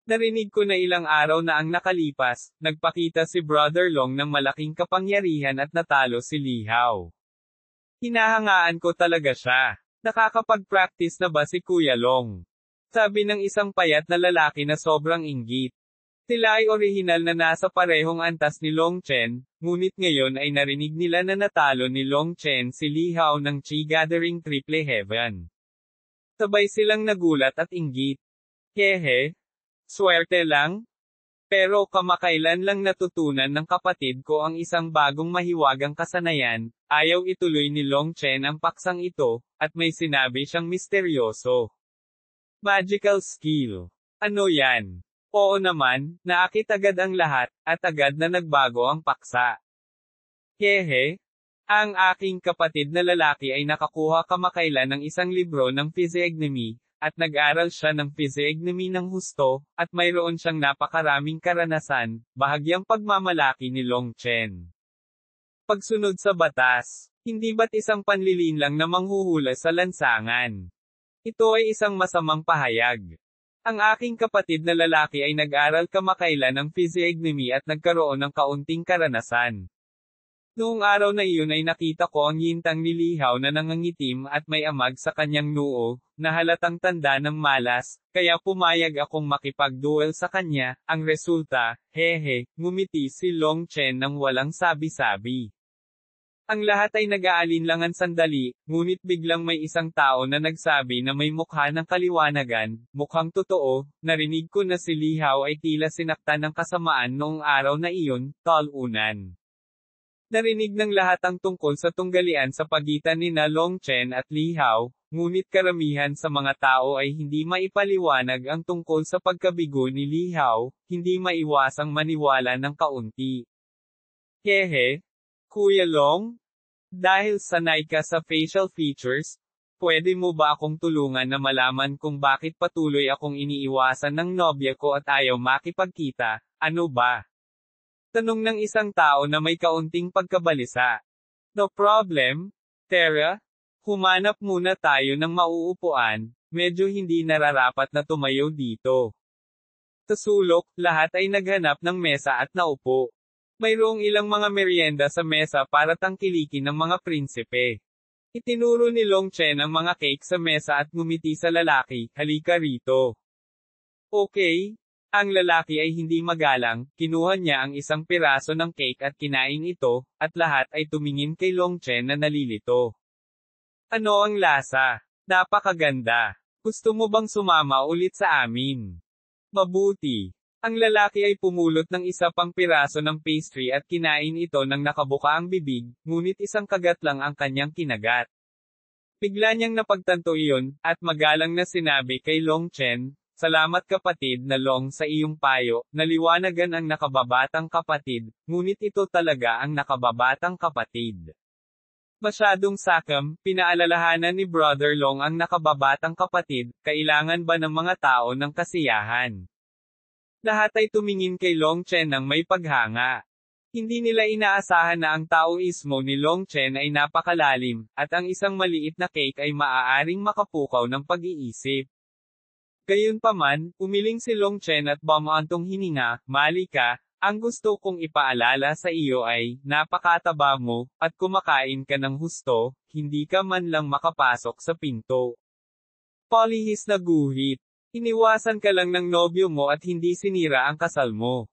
Narinig ko na ilang araw na ang nakalipas, nagpakita si Brother Long ng malaking kapangyarihan at natalo si Li Hao. Hinahangaan ko talaga siya. Nakakapag-practice na ba si Kuya Long? Sabi ng isang payat na lalaki na sobrang inggit. Sila ay orihinal na nasa parehong antas ni Long Chen, ngunit ngayon ay narinig nila na natalo ni Long Chen si Li Hao ng Chi Gathering Triple Heaven. Sabay silang nagulat at inggit. Hehe. Swerte lang? Pero kamakailan lang natutunan ng kapatid ko ang isang bagong mahiwagang kasanayan, ayaw ituloy ni Long Chen ang paksang ito, at may sinabi siyang misteryoso. Magical skill. Ano yan? Oo naman, naakit agad ang lahat, at agad na nagbago ang paksa. Hehe. Ang aking kapatid na lalaki ay nakakuha kamakailan ng isang libro ng physiognomy, at nag-aral siya ng physiognomy ng husto, at mayroon siyang napakaraming karanasan, bahagyang pagmamalaki ni Long Chen. Pagsunod sa batas. Hindi ba't isang panlilinlang na manghuhula sa lansangan? Ito ay isang masamang pahayag. Ang aking kapatid na lalaki ay nag-aral kamakailan ng physiognomy at nagkaroon ng kaunting karanasan. Noong araw na iyon ay nakita ko ang yintang ni Li Hao na nangangitim at may amag sa kanyang noo, na halatang tanda ng malas, kaya pumayag akong makipag-duel sa kanya. Ang resulta, hehe, ngumiti si Long Chen nang walang sabi-sabi. Ang lahat ay nag-aalinlangan sandali, ngunit biglang may isang tao na nagsabi na may mukha ng kaliwanagan, mukhang totoo, narinig ko na si Li Hao ay tila sinaktan ng kasamaan noong araw na iyon, talunan. Narinig ng lahat ang tungkol sa tunggalian sa pagitan ni na Long Chen at Li Hao, ngunit karamihan sa mga tao ay hindi maipaliwanag ang tungkol sa pagkabigo ni Li Hao, hindi maiwasang maniwala ng kaunti. Hehe. Kuya Long? Dahil sanay ka sa facial features, pwede mo ba akong tulungan na malaman kung bakit patuloy akong iniiwasan ng nobya ko at ayaw makipagkita, ano ba? Tanong ng isang tao na may kaunting pagkabalisa. No problem, Tara. Humanap muna tayo ng mauupuan, medyo hindi nararapat na tumayo dito. Sa sulok, lahat ay naghanap ng mesa at naupo. Mayroong ilang mga merienda sa mesa para tangkilikin ng mga prinsipe. Itinuro ni Long Chen ang mga cake sa mesa at ngumiti sa lalaki, halika rito. Okay. Ang lalaki ay hindi magalang, kinuha niya ang isang piraso ng cake at kinain ito, at lahat ay tumingin kay Long Chen na nalilito. Ano ang lasa? Napakaganda. Gusto mo bang sumama ulit sa amin? Mabuti. Ang lalaki ay pumulot ng isa pang piraso ng pastry at kinain ito nang nakabuka ang bibig, ngunit isang kagat lang ang kanyang kinagat. Bigla niyang napagtanto iyon, at magalang na sinabi kay Long Chen, salamat kapatid na Long sa iyong payo, naliwanagan ang nakababatang kapatid, ngunit ito talaga ang nakababatang kapatid. Masyadong sakam, pinaalalahanan ni Brother Long ang nakababatang kapatid, kailangan ba ng mga tao ng kasiyahan? Lahat ay tumingin kay Long Chen ng may paghanga. Hindi nila inaasahan na ang taoismo ni Long Chen ay napakalalim, at ang isang maliit na cake ay maaaring makapukaw ng pag-iisip. Gayunpaman, umiling si Long Chen at bumantong hininga, Malika, ang gusto kong ipaalala sa iyo ay, napakataba mo, at kumakain ka ng husto, hindi ka man lang makapasok sa pinto. Polihis na guhit. Iniwasan ka lang ng nobyo mo at hindi sinira ang kasal mo.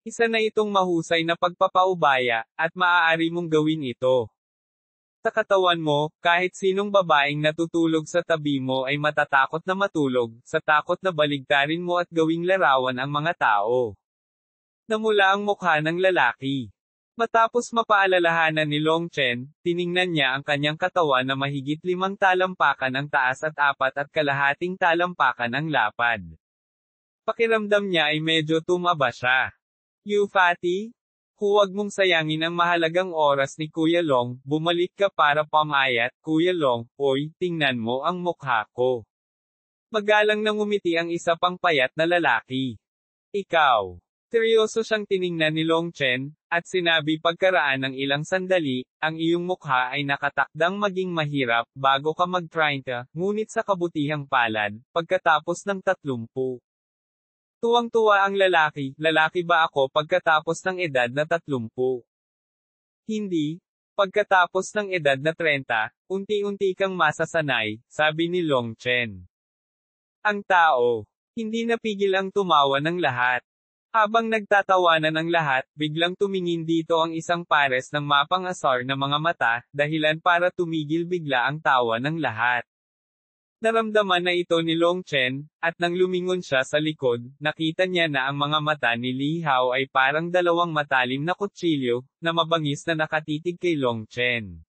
Isa na itong mahusay na pagpapaubaya, at maaari mong gawin ito. Sa katawan mo, kahit sinong babaeng natutulog sa tabi mo ay matatakot na matulog, sa takot na baligtarin mo at gawing larawan ang mga tao. Namula ang mukha ng lalaki. Matapos mapaalalahanan ni Long Chen, tiningnan niya ang kanyang katawan na mahigit 5 talampakan ang taas at 4.5 talampakan ang lapad. Pakiramdam niya ay medyo tumaba siya. You fatty? Huwag mong sayangin ang mahalagang oras ni Kuya Long, bumalik ka para pamayat, Kuya Long, oy, tingnan mo ang mukha ko. Magalang nang ngumiti ang isa pang payat na lalaki. Ikaw. Seryoso siyang tiningnan ni Long Chen, at sinabi pagkaraan ng ilang sandali, ang iyong mukha ay nakatakdang maging mahirap bago ka mag-30, ngunit sa kabutihang palad, pagkatapos ng 30. Tuwang-tuwa ang lalaki ba ako pagkatapos ng edad na 30? Hindi. Pagkatapos ng edad na 30, unti-unti kang masasanay, sabi ni Long Chen. Ang tao. Hindi napigil ang tumawa ng lahat. Habang nagtatawanan ang lahat, biglang tumingin dito ang isang pares ng mapang-asar na mga mata, dahilan para tumigil bigla ang tawa ng lahat. Naramdaman na ito ni Long Chen, at nang lumingon siya sa likod, nakita niya na ang mga mata ni Li Hao ay parang dalawang matalim na kutsilyo, na mabangis na nakatitig kay Long Chen.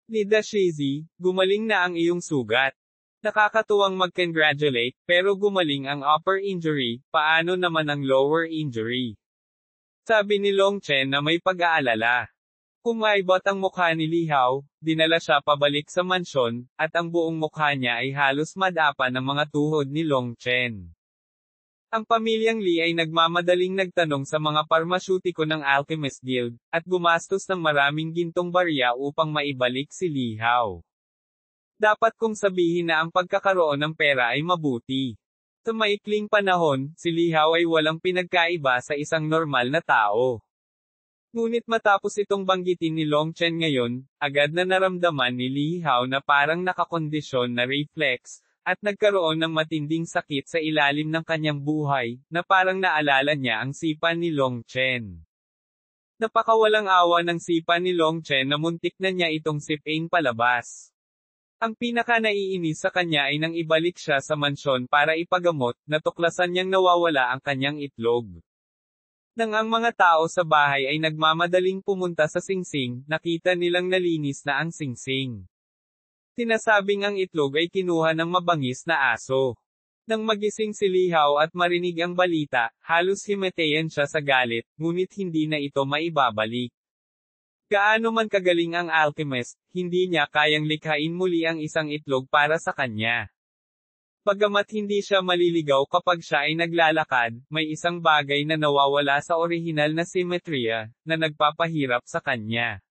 Lida Shizi, gumaling na ang iyong sugat. Nakakatuwang mag-congratulate, pero gumaling ang upper injury, paano naman ang lower injury? Sabi ni Long Chen na may pag-aalala. Kumaibot ang mukha ni Li Hao, dinala siya pabalik sa mansyon, at ang buong mukha niya ay halos madapa ng mga tuhod ni Long Chen. Ang pamilyang Li ay nagmamadaling nagtanong sa mga parmasyutiko ng Alchemist Guild, at gumastos ng maraming gintong barya upang maibalik si Li Hao. Dapat kong sabihin na ang pagkakaroon ng pera ay mabuti. Sa maikling panahon, si Li Hao ay walang pinagkaiba sa isang normal na tao. Ngunit matapos itong banggitin ni Long Chen ngayon, agad na naramdaman ni Li Hao na parang nakakondisyon na reflex, at nagkaroon ng matinding sakit sa ilalim ng kanyang buhay, na parang naalala niya ang sipa ni Long Chen. Napakawalang awa ng sipa ni Long Chen na muntik na niya itong sipin palabas. Ang pinaka-naiinis sa kanya ay nang ibalik siya sa mansyon para ipagamot, natuklasan niyang nawawala ang kanyang itlog. Nang ang mga tao sa bahay ay nagmamadaling pumunta sa singsing, nakita nilang nalinis na ang singsing. Sinasabing ang itlog ay kinuha ng mabangis na aso. Nang magising si Li Hao at marinig ang balita, halos himatayan siya sa galit, ngunit hindi na ito maibabalik. Gaano man kagaling ang alchemist, hindi niya kayang likhain muli ang isang itlog para sa kanya. Bagamat hindi siya maliligaw kapag siya ay naglalakad, may isang bagay na nawawala sa orihinal na simetriya, na nagpapahirap sa kanya.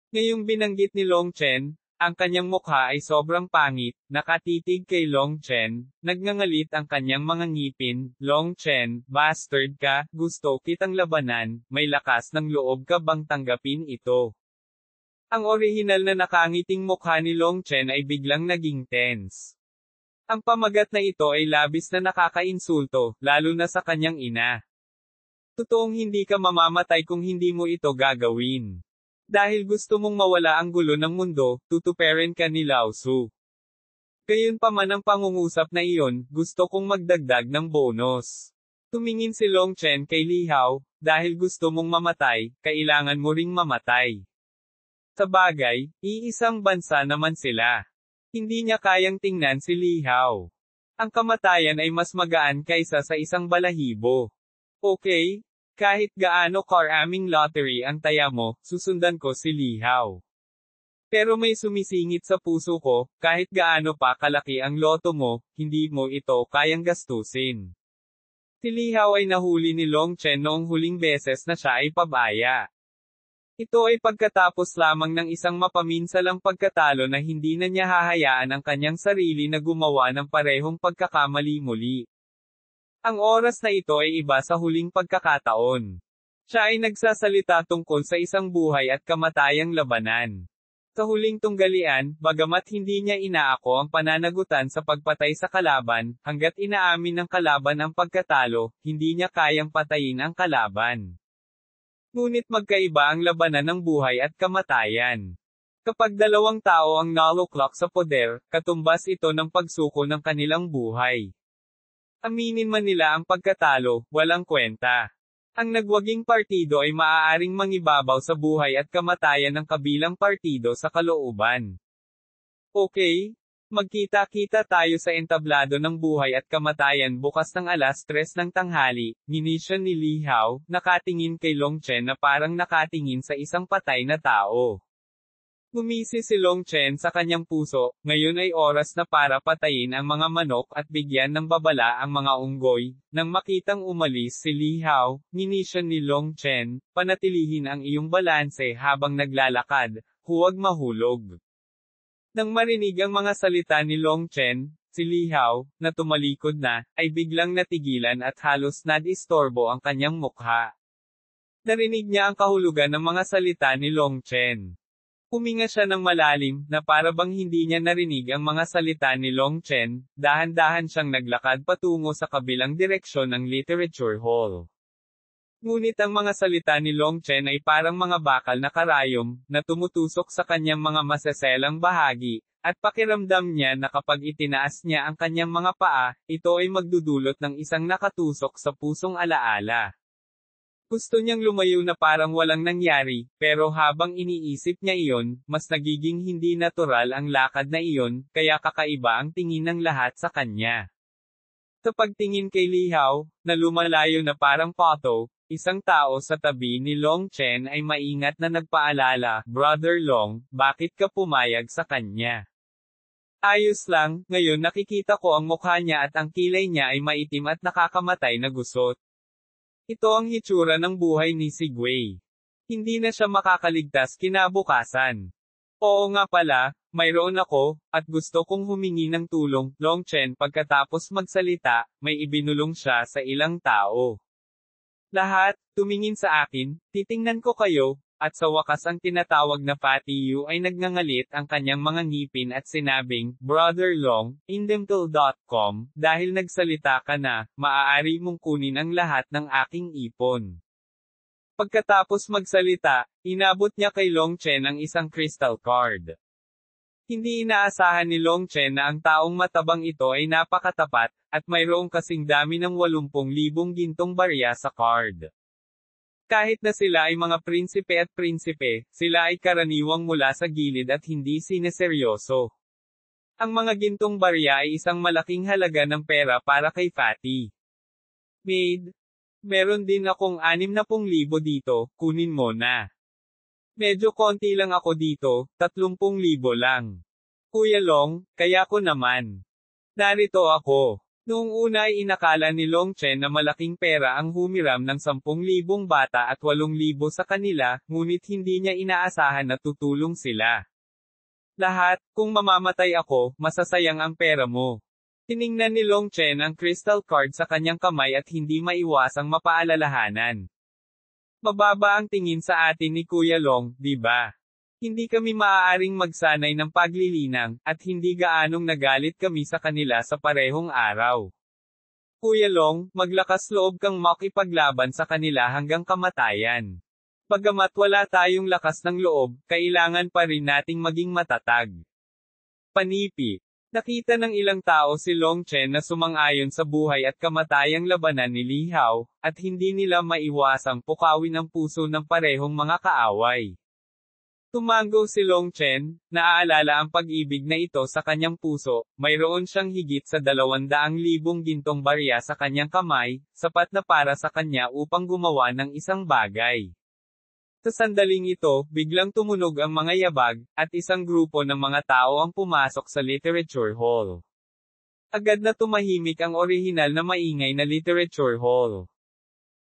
Ngayong binanggit ni Long Chen, Ang kanyang mukha ay sobrang pangit, nakatitig kay Long Chen, nagngangalit ang kanyang mga ngipin, Long Chen, bastard ka, gusto kitang labanan, may lakas ng loob ka bang tanggapin ito? Ang orihinal na nakangiting mukha ni Long Chen ay biglang naging tense. Ang pamagat na ito ay labis na nakakainsulto, lalo na sa kanyang ina. Totoong hindi ka mamamatay kung hindi mo ito gagawin. Dahil gusto mong mawala ang gulo ng mundo, tutuperin ka ni Lao Su. Gayunpaman ang pangungusap na iyon, gusto kong magdagdag ng bonus. Tumingin si Long Chen kay Li Hao, dahil gusto mong mamatay, kailangan mo ring mamatay. Sa bagay, iisang bansa naman sila. Hindi niya kayang tingnan si Li Hao. Ang kamatayan ay mas magaan kaysa sa isang balahibo. Okay? Kahit gaano karaming lottery ang taya mo, susundan ko si Li Hao. Pero may sumisingit sa puso ko, kahit gaano pa kalaki ang loto mo, hindi mo ito kayang gastusin. Si Li Hao ay nahuli ni Long Chen noong huling beses na siya ay pabaya. Ito ay pagkatapos lamang ng isang mapaminsalang pagkatalo na hindi na niya hahayaan ang kanyang sarili na gumawa ng parehong pagkakamali muli. Ang oras na ito ay iba sa huling pagkakataon. Siya ay nagsasalita tungkol sa isang buhay at kamatayang labanan. Sa huling tunggalian, bagamat hindi niya inaako ang pananagutan sa pagpatay sa kalaban, hanggat inaamin ng kalaban ang pagkatalo, hindi niya kayang patayin ang kalaban. Ngunit magkaiba ang labanan ng buhay at kamatayan. Kapag dalawang tao ang naloklok sa poder, katumbas ito ng pagsuko ng kanilang buhay. Aminin man nila ang pagkatalo, walang kwenta. Ang nagwaging partido ay maaaring mangibabaw sa buhay at kamatayan ng kabilang partido sa kalooban. Okay? Magkita-kita tayo sa entablado ng buhay at kamatayan bukas ng 3:00 ng tanghali, ginisyon ni Li Hao, nakatingin kay Long Chen na parang nakatingin sa isang patay na tao. Ngumisi si Long Chen sa kanyang puso, ngayon ay oras na para patayin ang mga manok at bigyan ng babala ang mga unggoy. Nang makitang umalis si Li Hao, ginisyon ni Long Chen, panatilihin ang iyong balanse habang naglalakad, huwag mahulog. Nang marinig ang mga salita ni Long Chen, si Li Hao, na tumalikod na, ay biglang natigilan at halos nadistorbo ang kanyang mukha. Narinig niya ang kahulugan ng mga salita ni Long Chen. Huminga siya ng malalim, na para bang hindi niya narinig ang mga salita ni Long Chen, dahan-dahan siyang naglakad patungo sa kabilang direksyon ng Literature Hall. Ngunit ang mga salita ni Long Chen ay parang mga bakal na karayom, na tumutusok sa kanyang mga maseselang bahagi, at pakiramdam niya na kapag itinaas niya ang kanyang mga paa, ito ay magdudulot ng isang nakatusok sa pusong alaala. Gusto niyang lumayo na parang walang nangyari, pero habang iniisip niya iyon, mas nagiging hindi natural ang lakad na iyon, kaya kakaiba ang tingin ng lahat sa kanya. Sa pagtingin kay Li Hao, na lumalayo na parang pato, isang tao sa tabi ni Long Chen ay maingat na nagpaalala, Brother Long, bakit ka pumayag sa kanya? Ayos lang, ngayon nakikita ko ang mukha niya at ang kilay niya ay maitim at nakakamatay na gusot. Ito ang hitsura ng buhay ni si Gui. Hindi na siya makakaligtas kinabukasan. Oo nga pala, mayroon ako, at gusto kong humingi ng tulong, Long Chen pagkatapos magsalita, may ibinulong siya sa ilang tao. Lahat, tumingin sa akin, titingnan ko kayo, at sa wakas ang tinatawag na Fatty Yu ay nagngangalit ang kanyang mga ngipin at sinabing, Brother Long, indemtal.com, dahil nagsalita ka na, maaari mong kunin ang lahat ng aking ipon. Pagkatapos magsalita, inabot niya kay Long Chen ang isang crystal card. Hindi inaasahan ni Long Chen na ang taong matabang ito ay napakatapat, at mayroong kasing dami ng 80,000 gintong barya sa card. Kahit na sila ay mga prinsipe at prinsipe, sila ay karaniwang mula sa gilid at hindi sineseryoso. Ang mga gintong barya ay isang malaking halaga ng pera para kay Fatty. Maid, meron din akong 60,000 dito, kunin mo na. Medyo konti lang ako dito, 30,000 lang. Kuya Long, kaya ko naman. Narito ako. Noong una ay inakala ni Long Chen na malaking pera ang humiram ng 10,000 bata at 8,000 sa kanila, ngunit hindi niya inaasahan na tutulong sila. Lahat, kung mamamatay ako, masasayang ang pera mo. Tiningnan ni Long Chen ang crystal card sa kanyang kamay at hindi maiwasang mapaalalahanan. Mababa ang tingin sa atin ni Kuya Long, di ba? Hindi kami maaaring magsanay ng paglilinang, at hindi gaanong nagalit kami sa kanila sa parehong araw. Kuya Long, maglakas loob kang makipaglaban sa kanila hanggang kamatayan. Bagamat wala tayong lakas ng loob, kailangan pa rin nating maging matatag. Panipi. Nakita ng ilang tao si Long Chen na sumang-ayon sa buhay at kamatayang labanan ni Li Hao, at hindi nila maiwasang pukawin ang puso ng parehong mga kaaway. Tumango si Long Chen, naaalala ang pag-ibig na ito sa kanyang puso, mayroon siyang higit sa 200,000 gintong barya sa kanyang kamay, sapat na para sa kanya upang gumawa ng isang bagay. Sa sandaling ito, biglang tumunog ang mga yabag, at isang grupo ng mga tao ang pumasok sa literature hall. Agad na tumahimik ang orihinal na maingay na literature hall.